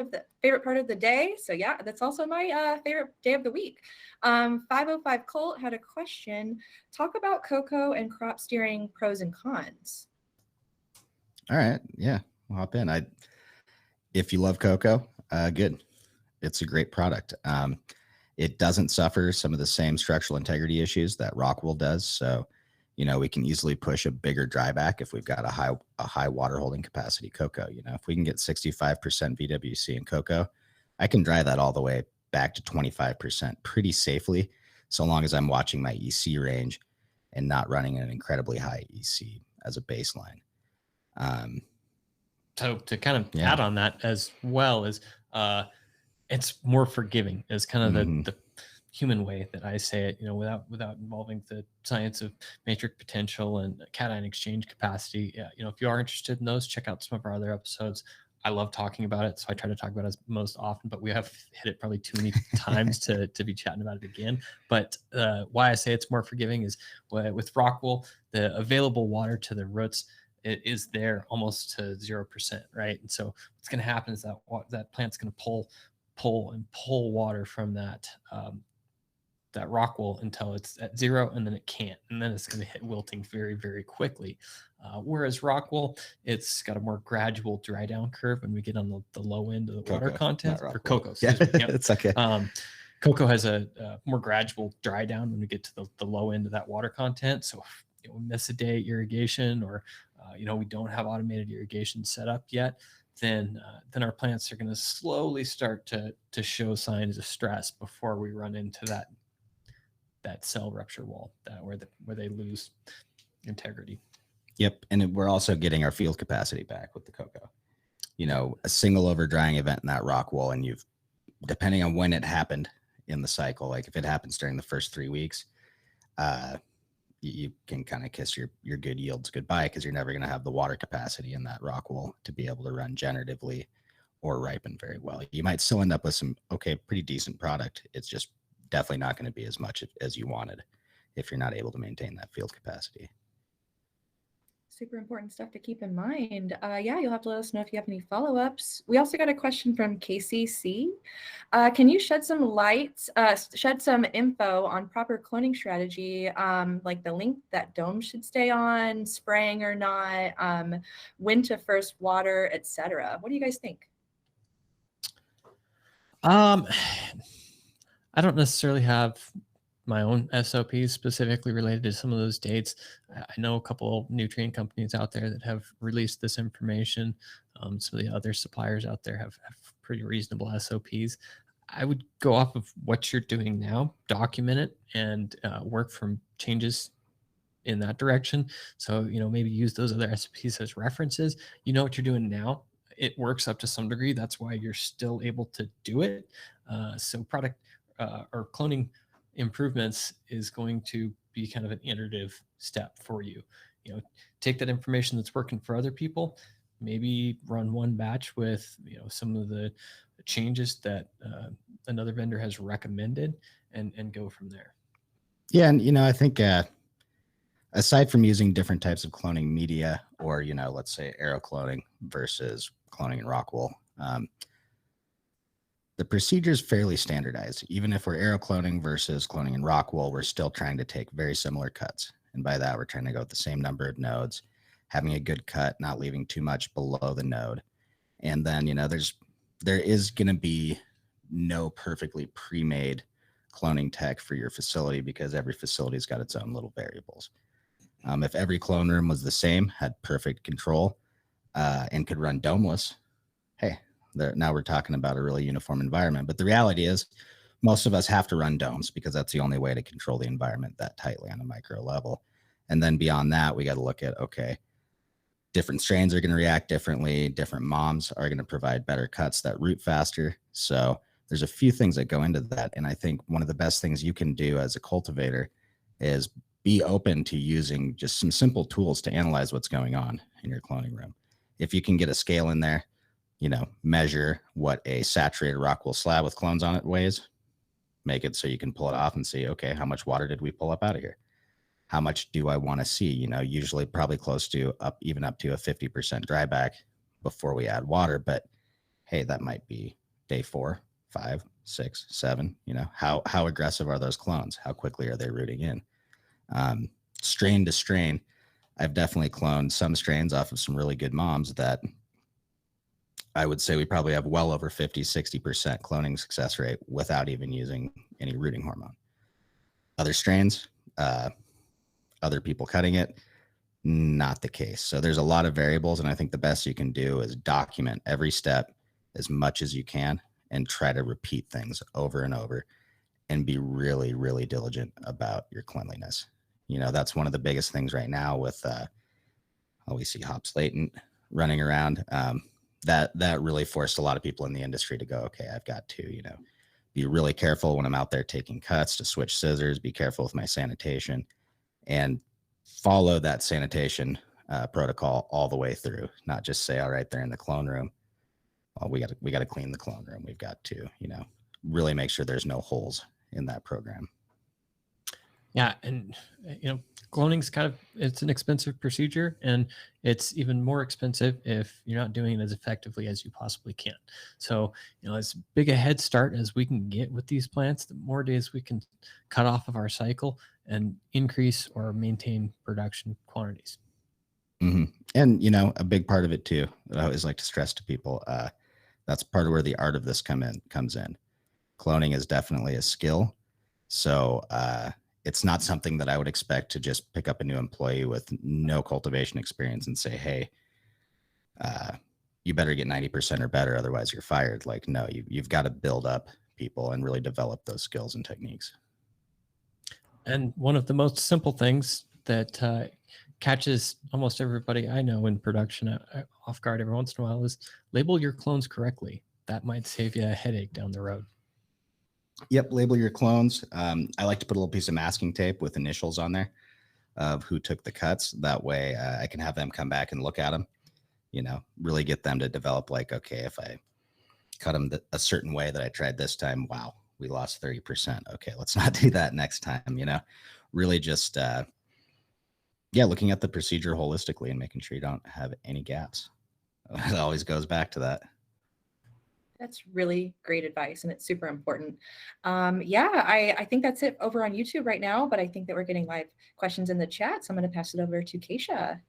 of the day. So yeah, that's also my favorite day of the week. 505 Colt had a question. Talk about Coco and crop steering pros and cons.
All right. Yeah, I'll hop in. If you love Coco, good. It's a great product. It doesn't suffer some of the same structural integrity issues that Rockwool does. So, we can easily push a bigger dry back if we've got a high water holding capacity Coco. If we can get 65% VWC in Coco, I can dry that all the way back to 25% pretty safely, so long as I'm watching my EC range and not running an incredibly high EC as a baseline.
So to kind of add on that as well, is it's more forgiving, is kind of the human way that I say it, without involving the science of matrix potential and cation exchange capacity. If you are interested in those, check out some of our other episodes. I love talking about it, so I try to talk about it most often, but we have hit it probably too many times to be chatting about it again. But why I say it's more forgiving is with Rockwool, the available water to the roots, it is there almost to 0%, right? And so what's going to happen is that plant's going to pull water from that Rockwool until it's at 0, and then it can't, and then it's going to hit wilting very, very quickly. Whereas Rockwool, it's got a more gradual dry down curve when we get on the low end of the water content. For Coco,
yeah, it's okay.
Coco has a more gradual dry down when we get to the low end of that water content. So if we miss a day irrigation, or we don't have automated irrigation set up yet, then our plants are going to slowly start to show signs of stress before we run into that cell rupture wall, where they lose integrity.
Yep. And we're also getting our field capacity back with the Coco. A single over drying event in that Rockwool, and depending on when it happened in the cycle, like if it happens during the first 3 weeks, you can kind of kiss your good yields goodbye, because you're never going to have the water capacity in that Rockwool to be able to run generatively or ripen very well. You might still end up with some pretty decent product. It's just definitely not going to be as much as you wanted if you're not able to maintain that field capacity.
Super important stuff to keep in mind. Yeah, you'll have to let us know if you have any follow-ups. We also got a question from KCC. Can you shed some light, shed some info on proper cloning strategy, like the length that domes should stay on, spraying or not, when to first water, etc. What do you guys think?
I don't necessarily have my own SOPs specifically related to some of those dates. I know a couple nutrient companies out there that have released this information. Some of the other suppliers out there have pretty reasonable SOPs. I would go off of what you're doing now, document it, and work from changes in that direction. So, maybe use those other SOPs as references. You know what you're doing now. It works up to some degree. That's why you're still able to do it. So product or cloning improvements is going to be kind of an iterative step for you. Take that information that's working for other people, maybe run one batch with some of the changes that another vendor has recommended, and go from there.
Yeah, and I think aside from using different types of cloning media, or let's say aero cloning versus cloning in rock wool, the procedure is fairly standardized. Even if we're aero cloning versus cloning in rock wool, we're still trying to take very similar cuts. And by that, we're trying to go with the same number of nodes, having a good cut, not leaving too much below the node. And then, there is going to be no perfectly pre-made cloning tech for your facility, because every facility's got its own little variables. If every clone room was the same, had perfect control, and could run domeless, hey, now we're talking about a really uniform environment. But the reality is most of us have to run domes, because that's the only way to control the environment that tightly on a micro level. And then beyond that, we got to look at, okay, different strains are going to react differently. Different moms are going to provide better cuts that root faster. So there's a few things that go into that. And I think one of the best things you can do as a cultivator is be open to using just some simple tools to analyze what's going on in your cloning room. If you can get a scale in there, measure what a saturated rock wool slab with clones on it weighs, make it so you can pull it off and see, okay, how much water did we pull up out of here? How much do I want to see? Usually probably close to even up to a 50% dry back before we add water. But hey, that might be day 4, 5, 6, 7. How aggressive are those clones? How quickly are they rooting in? Strain to strain, I've definitely cloned some strains off of some really good moms that I would say we probably have well over 50, 60% cloning success rate without even using any rooting hormone. Other strains, other people cutting it, not the case. So there's a lot of variables, and I think the best you can do is document every step as much as you can and try to repeat things over and over, and be really, really diligent about your cleanliness. That's one of the biggest things right now with, we see hops latent running around. That really forced a lot of people in the industry to go, okay, I've got to, be really careful when I'm out there taking cuts, to switch scissors, be careful with my sanitation, and follow that sanitation protocol all the way through. Not just say, all right, they're in the clone room, well, we got to clean the clone room. We've got to, really make sure there's no holes in that program.
Yeah, and cloning's it's an expensive procedure, and it's even more expensive if you're not doing it as effectively as you possibly can. So, as big a head start as we can get with these plants, the more days we can cut off of our cycle and increase or maintain production quantities.
Mm-hmm. And a big part of it too, that I always like to stress to people, that's part of where the art of this comes in. Cloning is definitely a skill. So it's not something that I would expect to just pick up a new employee with no cultivation experience and say, hey, you better get 90% or better, otherwise you're fired. Like, no, you've got to build up people and really develop those skills and techniques.
And one of the most simple things that catches almost everybody I know in production off guard every once in a while is label your clones correctly. That might save you a headache down the road.
Yep, label your clones. I like to put a little piece of masking tape with initials on there of who took the cuts. That way I can have them come back and look at them, really get them to develop like, okay, if I cut them a certain way that I tried this time, wow, we lost 30%. Okay, let's not do that next time, really just yeah, looking at the procedure holistically and making sure you don't have any gaps. It always goes back to that.
That's really great advice, and it's super important. Yeah, I think that's it over on YouTube right now, but I think that we're getting live questions in the chat, so I'm going to pass it over to Keisha.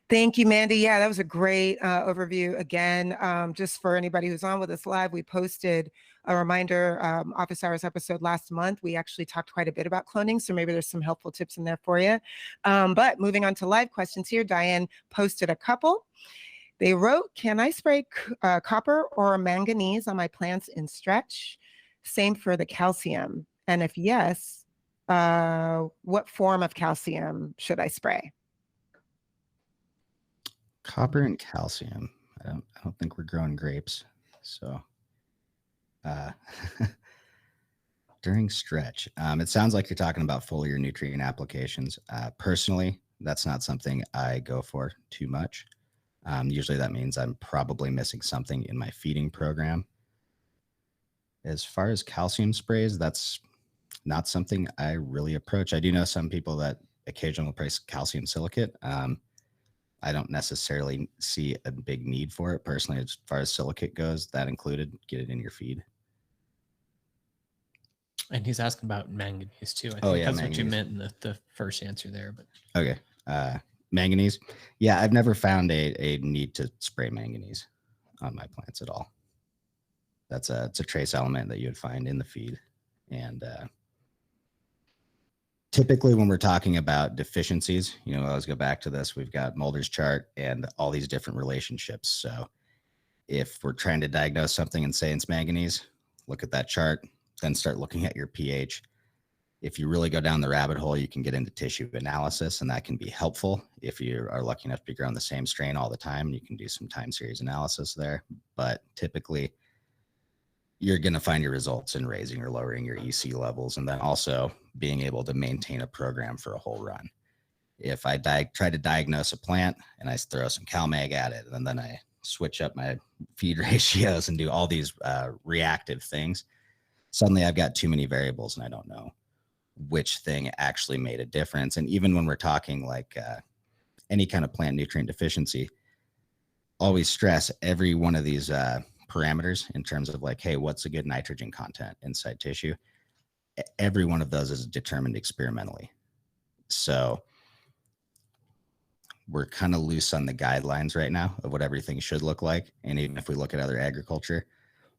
Thank you, Mandy. Yeah, that was a great overview. Again, just for anybody who's on with us live, we posted a reminder office hours episode last month. We actually talked quite a bit about cloning, so maybe there's some helpful tips in there for you. But moving on to live questions here, Diane posted a couple. They wrote, can I spray copper or manganese on my plants in stretch? Same for the calcium. And if yes, what form of calcium should I spray?
Copper and calcium. I don't think we're growing grapes. So during stretch, it sounds like you're talking about foliar nutrient applications. Personally, that's not something I go for too much. Usually that means I'm probably missing something in my feeding program. As far as calcium sprays, that's not something I really approach. I do know some people that occasionally will price calcium silicate. I don't necessarily see a big need for it personally. As far as silicate goes, that included, get it in your feed.
And he's asking about manganese too. I think
yeah,
that's
manganese.
what you meant in the first answer there. But
okay. Manganese. Yeah, I've never found a need to spray manganese on my plants at all. It's a trace element that you would find in the feed. And typically when we're talking about deficiencies, I always go back to this. We've got Mulder's chart and all these different relationships. So if we're trying to diagnose something and say it's manganese, look at that chart, then start looking at your pH. If you really go down the rabbit hole, you can get into tissue analysis, and that can be helpful. If you are lucky enough to be growing the same strain all the time, you can do some time series analysis there. But typically, you're going to find your results in raising or lowering your EC levels, and then also being able to maintain a program for a whole run. If I try to diagnose a plant and I throw some CalMag at it, and then I switch up my feed ratios and do all these reactive things, suddenly I've got too many variables and I don't know which thing actually made a difference. And even when we're talking like any kind of plant nutrient deficiency, always stress every one of these parameters in terms of like, hey, what's a good nitrogen content inside tissue? Every one of those is determined experimentally. So we're kind of loose on the guidelines right now of what everything should look like. And even if we look at other agriculture,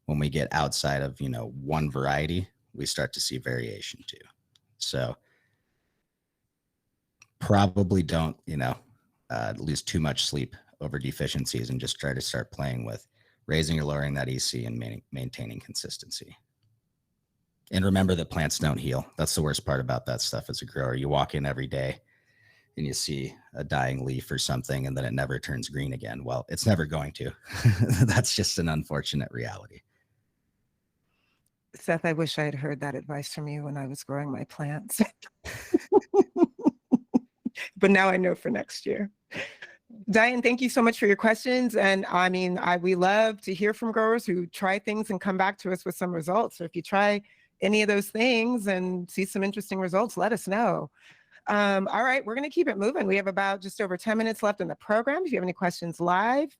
when we get outside of, one variety, we start to see variation too. So probably don't, lose too much sleep over deficiencies and just try to start playing with raising or lowering that EC and maintaining consistency. And remember that plants don't heal. That's the worst part about that stuff as a grower. You walk in every day and you see a dying leaf or something, and then it never turns green again. Well, it's never going to. That's just an unfortunate reality.
Seth, I wish I had heard that advice from you when I was growing my plants. But now I know for next year. Diane, thank you so much for your questions. And I mean, we love to hear from growers who try things and come back to us with some results. So if you try any of those things and see some interesting results, let us know. All right, we're going to keep it moving. We have about just over 10 minutes left in the program. If you have any questions live,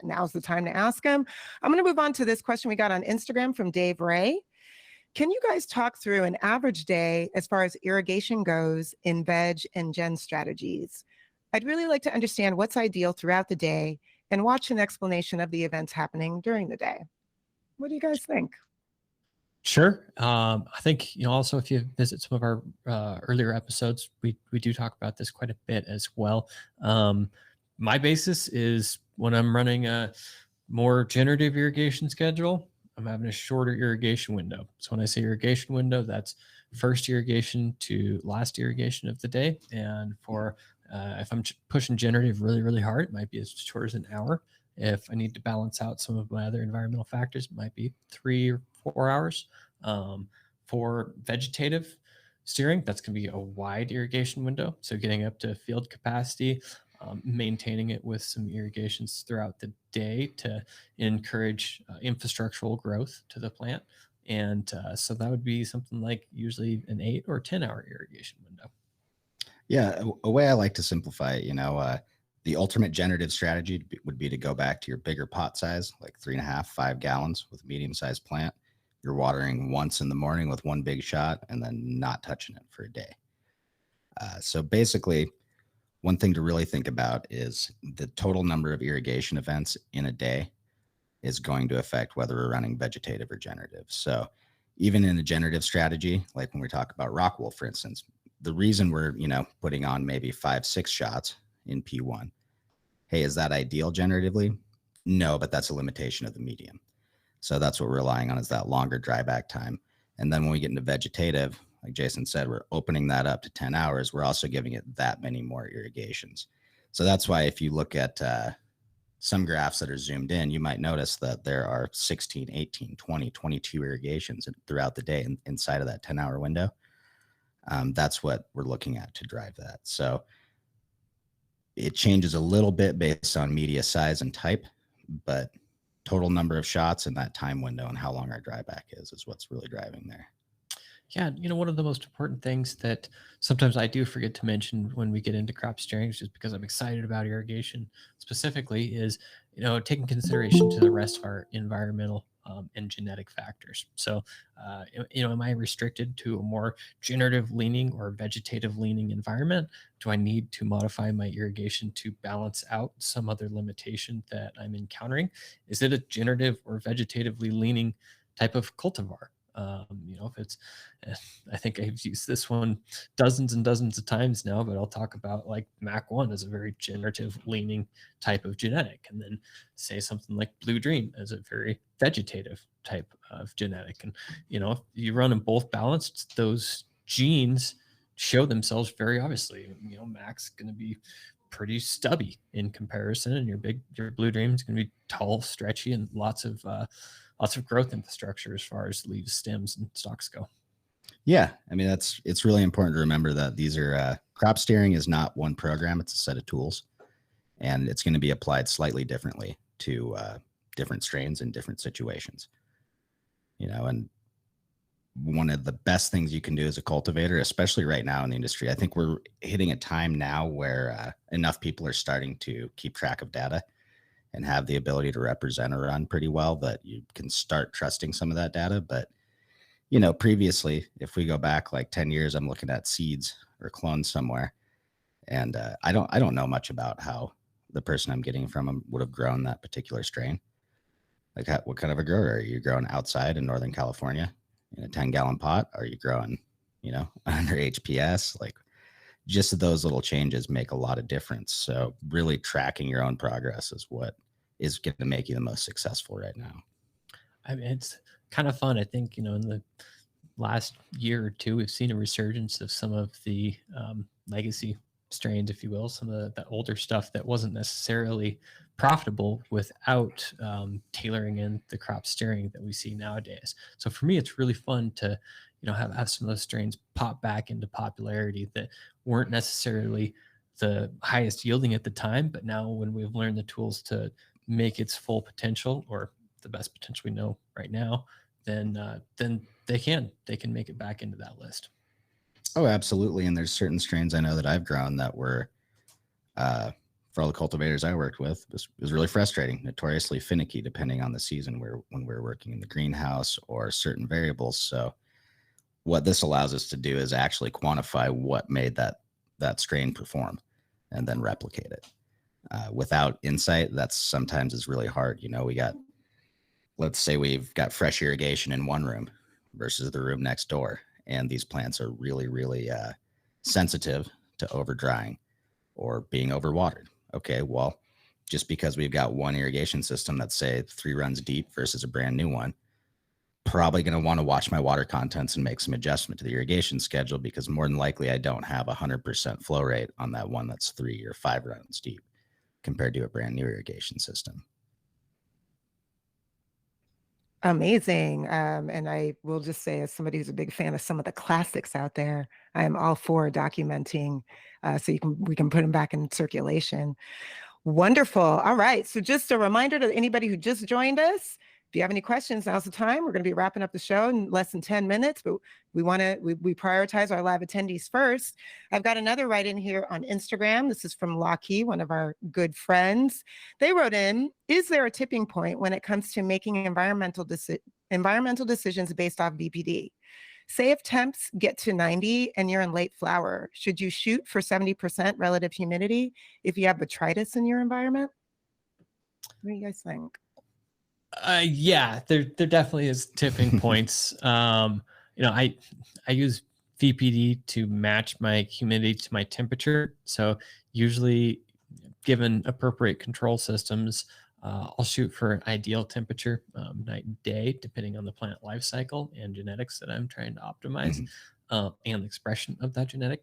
now's the time to ask them. I'm going to move on to this question we got on Instagram from Dave Ray. Can you guys talk through an average day as far as irrigation goes in veg and gen strategies? I'd really like to understand what's ideal throughout the day and watch an explanation of the events happening during the day. What do you guys think?
Sure. I think, also if you visit some of our earlier episodes, we do talk about this quite a bit as well. My basis is when I'm running a more generative irrigation schedule, I'm having a shorter irrigation window. So when I say irrigation window, that's first irrigation to last irrigation of the day. And for if I'm pushing generative really, really hard, it might be as short as an hour. If I need to balance out some of my other environmental factors, it might be 3 or 4 hours. For vegetative steering, that's going to be a wide irrigation window. So getting up to field capacity, maintaining it with some irrigations throughout the day to encourage infrastructural growth to the plant. And so that would be something like usually an 8 or 10 hour irrigation window.
Yeah, a way I like to simplify it, the ultimate generative strategy would be to go back to your bigger pot size, like 3.5, 5 gallons with a medium-sized plant. You're watering once in the morning with one big shot and then not touching it for a day. So basically, one thing to really think about is the total number of irrigation events in a day is going to affect whether we're running vegetative or generative. So even in a generative strategy, like when we talk about rock wool, for instance, the reason we're, putting on maybe 5, 6 shots in P1, hey, is that ideal generatively? No, but that's a limitation of the medium. So that's what we're relying on, is that longer dry back time. And then when we get into vegetative, like Jason said, we're opening that up to 10 hours. We're also giving it that many more irrigations. So that's why if you look at some graphs that are zoomed in, you might notice that there are 16, 18, 20, 22 irrigations throughout the day inside of that 10-hour window. That's what we're looking at to drive that. So it changes a little bit based on media size and type, but total number of shots in that time window and how long our dry back is what's really driving there.
Yeah, one of the most important things that sometimes I do forget to mention when we get into crop steering, just because I'm excited about irrigation specifically, is taking consideration to the rest of our environmental and genetic factors. So, am I restricted to a more generative leaning or vegetative leaning environment? Do I need to modify my irrigation to balance out some other limitation that I'm encountering? Is it a generative or vegetatively leaning type of cultivar? If it's, I think I've used this one dozens and dozens of times now, but I'll talk about like Mac 1 as a very generative leaning type of genetic, and then say something like Blue Dream as a very vegetative type of genetic. And, if you run them both balanced, those genes show themselves very obviously. Mac's going to be pretty stubby in comparison, and your Blue Dream is going to be tall, stretchy, and lots of growth infrastructure as far as leaves, stems, and stalks go.
Yeah, I mean, it's really important to remember that these are crop steering is not one program; it's a set of tools, and it's going to be applied slightly differently to different strains in different situations. And one of the best things you can do as a cultivator, especially right now in the industry, I think we're hitting a time now where enough people are starting to keep track of data and have the ability to represent a run pretty well that you can start trusting some of that data. But, previously, if we go back like 10 years, I'm looking at seeds or clones somewhere, and I don't know much about how the person I'm getting from them would have grown that particular strain. Like what kind of a grower are you growing outside in Northern California in a 10-gallon pot? Are you growing, under HPS? Like just those little changes make a lot of difference. So really tracking your own progress is what is going to make you the most successful right now.
I mean, it's kind of fun. I think, in the last year or two, we've seen a resurgence of some of the legacy strains, if you will, some of that older stuff that wasn't necessarily profitable without tailoring in the crop steering that we see nowadays. So for me, it's really fun to, have some of those strains pop back into popularity that weren't necessarily the highest yielding at the time, but now when we've learned the tools to make its full potential, or the best potential we know right now, then they can make it back into that list.
Oh, absolutely. And there's certain strains I know that I've grown that were, for all the cultivators I worked with, was really frustrating, notoriously finicky, depending on the season when we're working in the greenhouse or certain variables. So what this allows us to do is actually quantify what made that strain perform and then replicate it. Without insight, that's sometimes is really hard. Let's say we've got fresh irrigation in one room versus the room next door, and these plants are really, really sensitive to over drying or being overwatered. Okay, well, just because we've got one irrigation system that's, say, 3 runs deep versus a brand new one, probably going to want to watch my water contents and make some adjustment to the irrigation schedule, because more than likely I don't have 100% flow rate on that one that's 3 or 5 runs deep compared to a brand new irrigation system.
Amazing. And I will just say, as somebody who's a big fan of some of the classics out there, I am all for documenting so we can put them back in circulation. Wonderful. All right. So just a reminder to anybody who just joined us, If you have any questions, now's the time. We're going to be wrapping up the show in less than 10 minutes, but we prioritize our live attendees first. I've got another write in here on Instagram. This is from Lockie, one of our good friends. They wrote in, is there a tipping point when it comes to making environmental decisions based off VPD? Say if temps get to 90 and you're in late flower, should you shoot for 70% relative humidity if you have botrytis in your environment? What do you guys think?
Yeah, there definitely is tipping points. I use VPD to match my humidity to my temperature. So usually, given appropriate control systems, I'll shoot for an ideal temperature night and day, depending on the plant life cycle and genetics that I'm trying to optimize, and the expression of that genetic.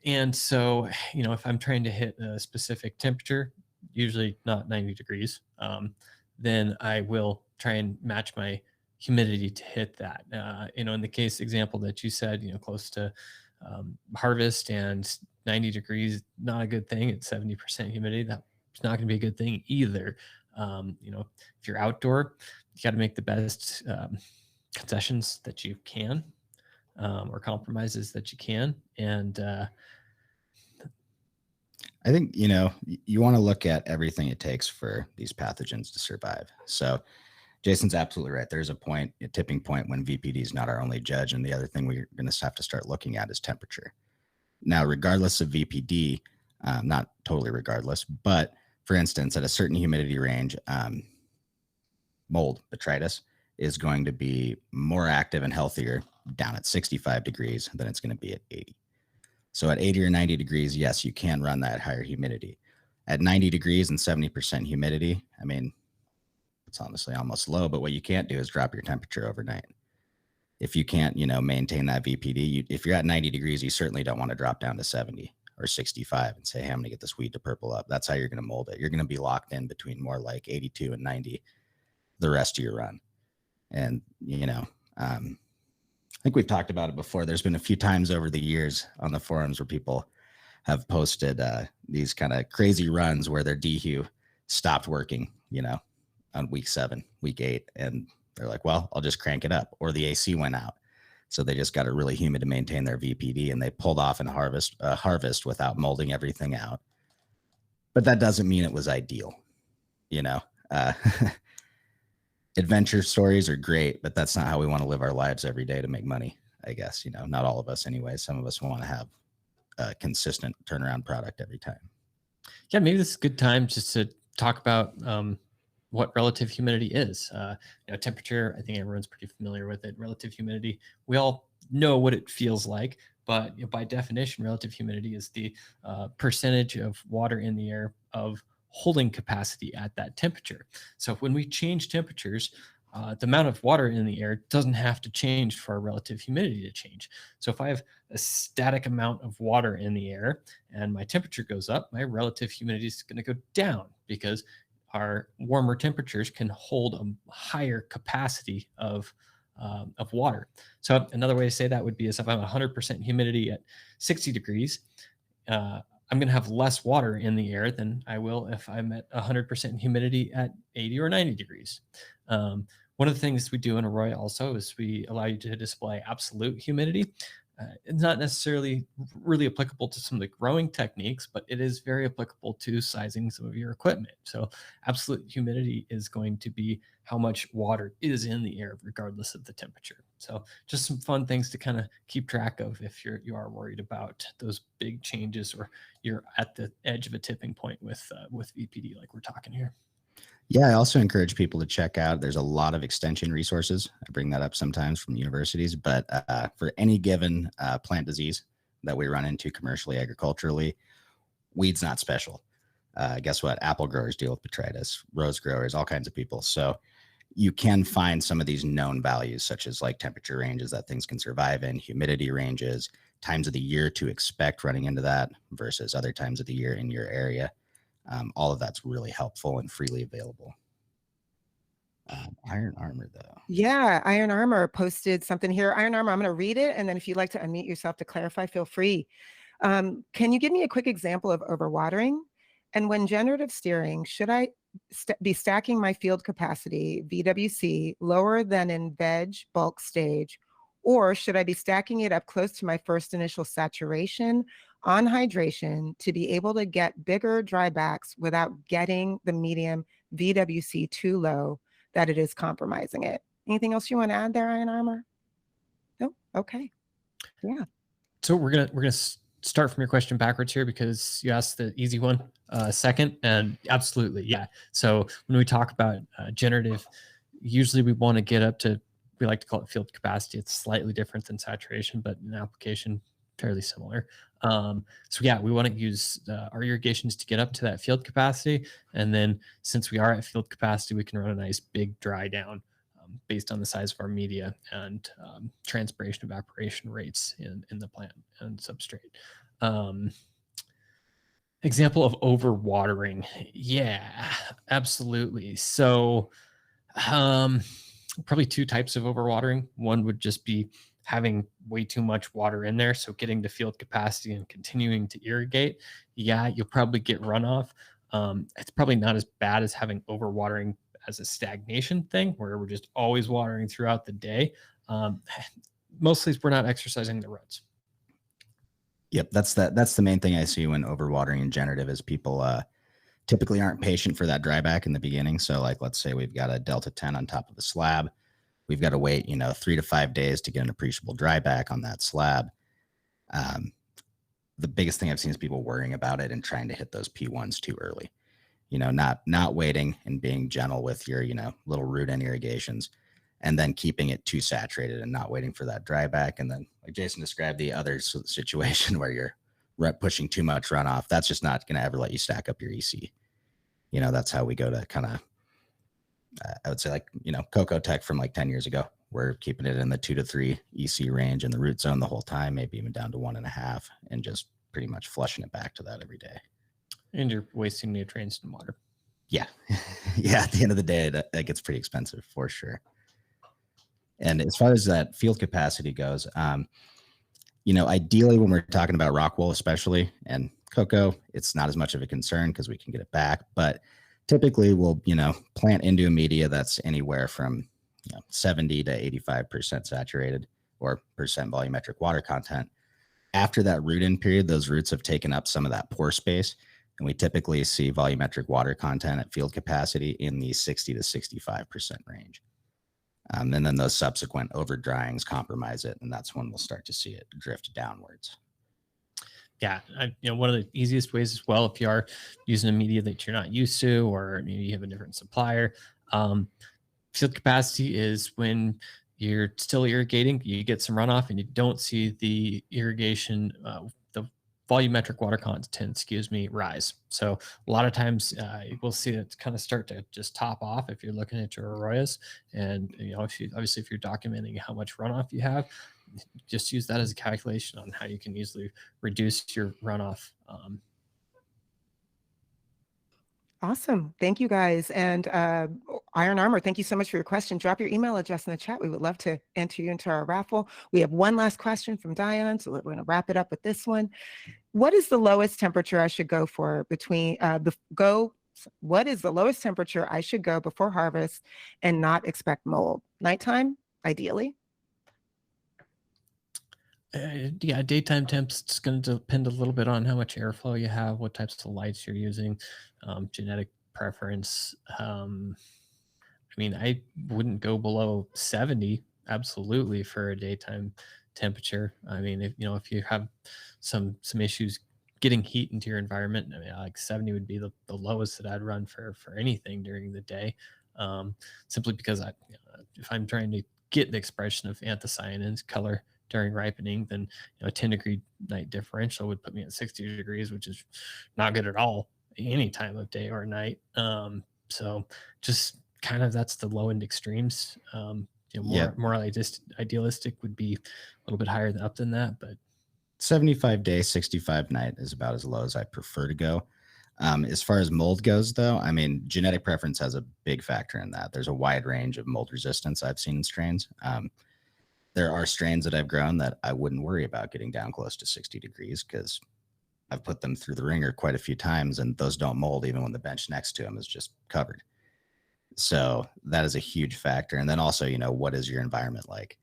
And so, if I'm trying to hit a specific temperature, usually not 90 degrees, then I will try and match my humidity to hit that. In the case example that you said, close to harvest and 90 degrees, not a good thing. It's 70% humidity. That's not going to be a good thing either. If you're outdoor, you got to make the best concessions that you can, or compromises that you can. And
I think, you want to look at everything it takes for these pathogens to survive. So Jason's absolutely right. There's a tipping point when VPD is not our only judge. And the other thing we're going to have to start looking at is temperature. Now, regardless of VPD, not totally regardless, but for instance, at a certain humidity range, mold, botrytis, is going to be more active and healthier down at 65 degrees than it's going to be at 80. So at 80 or 90 degrees, yes, you can run that higher humidity. At 90 degrees and 70% humidity, I mean, it's honestly almost low, but what you can't do is drop your temperature overnight. If you can't, maintain that VPD, if you're at 90 degrees, you certainly don't want to drop down to 70 or 65 and say, hey, I'm going to get this weed to purple up. That's how you're going to mold it. You're going to be locked in between more like 82 and 90 the rest of your run. And, I think we've talked about it before. There's been a few times over the years on the forums where people have posted these kind of crazy runs where their DHU stopped working, on week 7, week 8. And they're like, well, I'll just crank it up. Or the AC went out. So they just got it really humid to maintain their VPD, and they pulled off and harvest without molding everything out. But that doesn't mean it was ideal. Adventure stories are great, but that's not how we want to live our lives every day to make money, I guess. Not all of us anyway. Some of us want to have a consistent turnaround product every time.
Yeah, maybe this is a good time just to talk about what relative humidity is. Temperature, I think everyone's pretty familiar with it. Relative humidity, we all know what it feels like, but by definition, relative humidity is the percentage of water in the air of holding capacity at that temperature. So when we change temperatures, the amount of water in the air doesn't have to change for our relative humidity to change. So if I have a static amount of water in the air and my temperature goes up, my relative humidity is going to go down because our warmer temperatures can hold a higher capacity of water. So another way to say that would be is if I'm 100% humidity at 60 degrees, I'm going to have less water in the air than I will if I'm at 100% humidity at 80 or 90 degrees. One of the things we do in AROYA also is we allow you to display absolute humidity. It's not necessarily really applicable to some of the growing techniques, but it is very applicable to sizing some of your equipment. So absolute humidity is going to be how much water is in the air, regardless of the temperature. So just some fun things to kind of keep track of if you are worried about those big changes or you're at the edge of a tipping point with VPD like we're talking here.
Yeah, I also encourage people to check out. There's a lot of extension resources. I bring that up sometimes from universities, but for any given plant disease that we run into commercially, agriculturally, weed's not special. Guess what? Apple growers deal with botrytis, rose growers, all kinds of people. So you can find some of these known values, such as like temperature ranges that things can survive in, humidity ranges, times of the year to expect running into that versus other times of the year in your area. All of that's really helpful and freely available. Iron Armor, though.
Yeah, Iron Armor posted something here. Iron Armor, I'm going to read it, and then if you'd like to unmute yourself to clarify, feel free. Can you give me a quick example of overwatering? And when generative steering, should I be stacking my field capacity, VWC, lower than in veg bulk stage, or should I be stacking it up close to my first initial saturation on hydration to be able to get bigger drybacks without getting the medium VWC too low that it is compromising it? Anything else you want to add there, Iron Armor? No? Okay. Yeah.
So we're gonna start from your question backwards here, because you asked the easy one second, and absolutely, yeah. So when we talk about generative, usually we want to get up to, we like to call it field capacity. It's slightly different than saturation, but in application fairly similar. So yeah, we want to use our irrigations to get up to that field capacity, and then since we are at field capacity, we can run a nice big dry down based on the size of our media and transpiration evaporation rates in the plant and substrate. Example of overwatering. Yeah, absolutely. So probably two types of overwatering. One would just be having way too much water in there. So getting to field capacity and continuing to irrigate. Yeah, you'll probably get runoff. It's probably not as bad as having overwatering as a stagnation thing, where we're just always watering throughout the day. Mostly we're not exercising the roots.
Yep, that's the main thing I see when overwatering in generative is people typically aren't patient for that dryback in the beginning. So like, let's say we've got a delta 10 on top of the slab. We've got to wait, 3 to 5 days to get an appreciable dryback on that slab. The biggest thing I've seen is people worrying about it and trying to hit those P1s too early. Not waiting and being gentle with your, little root end irrigations, and then keeping it too saturated and not waiting for that dryback. And then, like Jason described, the other situation where you're pushing too much runoff, that's just not going to ever let you stack up your EC. That's how we go to kind of, I would say like, Coco Tech from like 10 years ago. We're keeping it in the 2 to 3 EC range in the root zone the whole time, maybe even down to 1.5, and just pretty much flushing it back to that every day.
And you're wasting nutrients and water.
Yeah. Yeah. At the end of the day, that gets pretty expensive for sure. And as far as that field capacity goes, ideally when we're talking about rock wool, especially, and Coco, it's not as much of a concern because we can get it back. But typically we'll, plant into a media that's anywhere from 70 to 85% saturated or percent volumetric water content. After that root in period, those roots have taken up some of that pore space. And we typically see volumetric water content at field capacity in the 60 to 65% range. And then those subsequent over dryings compromise it. And that's when we'll start to see it drift downwards.
Yeah. One of the easiest ways as well, if you are using a media that you're not used to, or you have a different supplier, field capacity is when you're still irrigating, you get some runoff and you don't see the irrigation, the volumetric water content, rise. So a lot of times we'll see it kind of start to just top off if you're looking at your AROYAs. And, if you're documenting how much runoff you have, just use that as a calculation on how you can easily reduce your runoff.
Awesome. Thank you guys. And Iron Armor, thank you so much for your question. Drop your email address in the chat. We would love to enter you into our raffle. We have one last question from Diane, so we're going to wrap it up with this one. What is the lowest temperature I should go for what is the lowest temperature I should go before harvest and not expect mold? Nighttime, ideally?
Yeah, daytime temps, it's going to depend a little bit on how much airflow you have, what types of lights you're using, genetic preference. I wouldn't go below 70, absolutely, for a daytime temperature. If you have some issues getting heat into your environment, like 70 would be the lowest that I'd run for anything during the day, simply because if I'm trying to get the expression of anthocyanins, color, during ripening, then a 10-degree night differential would put me at 60 degrees, which is not good at all any time of day or night. So just kind of, that's the low end extremes. More idealistic would be a little bit higher up than that, but
75 day, 65 night is about as low as I prefer to go. As far as mold goes, though, genetic preference has a big factor in that. There's a wide range of mold resistance I've seen in strains. There are strains that I've grown that I wouldn't worry about getting down close to 60 degrees because I've put them through the ringer quite a few times, and those don't mold even when the bench next to them is just covered. So that is a huge factor. And then also, you know, what is your environment like?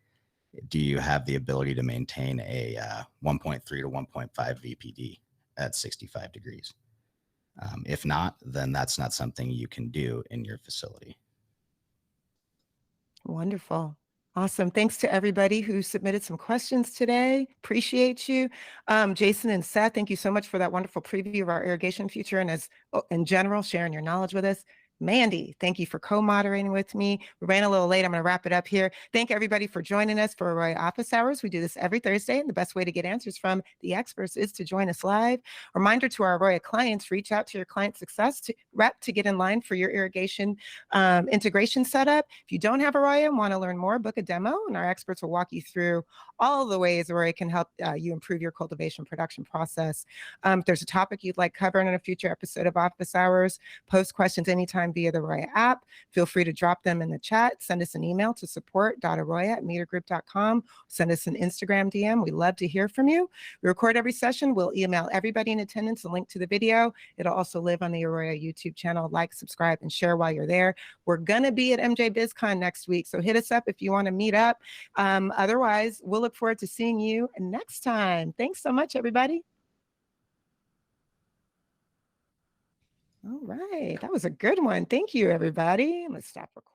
Do you have the ability to maintain a 1.3 to 1.5 VPD at 65 degrees? If not, then that's not something you can do in your facility.
Wonderful. Awesome. Thanks to everybody who submitted some questions today. Appreciate you. Jason and Seth, thank you so much for that wonderful preview of our irrigation future and in general, sharing your knowledge with us. Mandy, thank you for co-moderating with me. We ran a little late. I'm going to wrap it up here. Thank everybody for joining us for AROYA Office Hours. We do this every Thursday, and the best way to get answers from the experts is to join us live. Reminder to our AROYA clients, reach out to your client success rep to get in line for your irrigation integration setup. If you don't have AROYA and want to learn more, book a demo, and our experts will walk you through all the ways AROYA can help you improve your cultivation production process. If there's a topic you'd like covered in a future episode of Office Hours, post questions anytime via the AROYA app. Feel free to drop them in the chat. Send us an email to support.aroya@metergroup.com. Send us an Instagram DM. We love to hear from you. We record every session. We'll email everybody in attendance a link to the video. It'll also live on the AROYA YouTube channel. Like, subscribe, and share while you're there. We're going to be at MJ BizCon next week, so hit us up if you want to meet up. Otherwise, we'll look forward to seeing you next time. Thanks so much, everybody. All right, that was a good one. Thank you, everybody. Let's stop recording.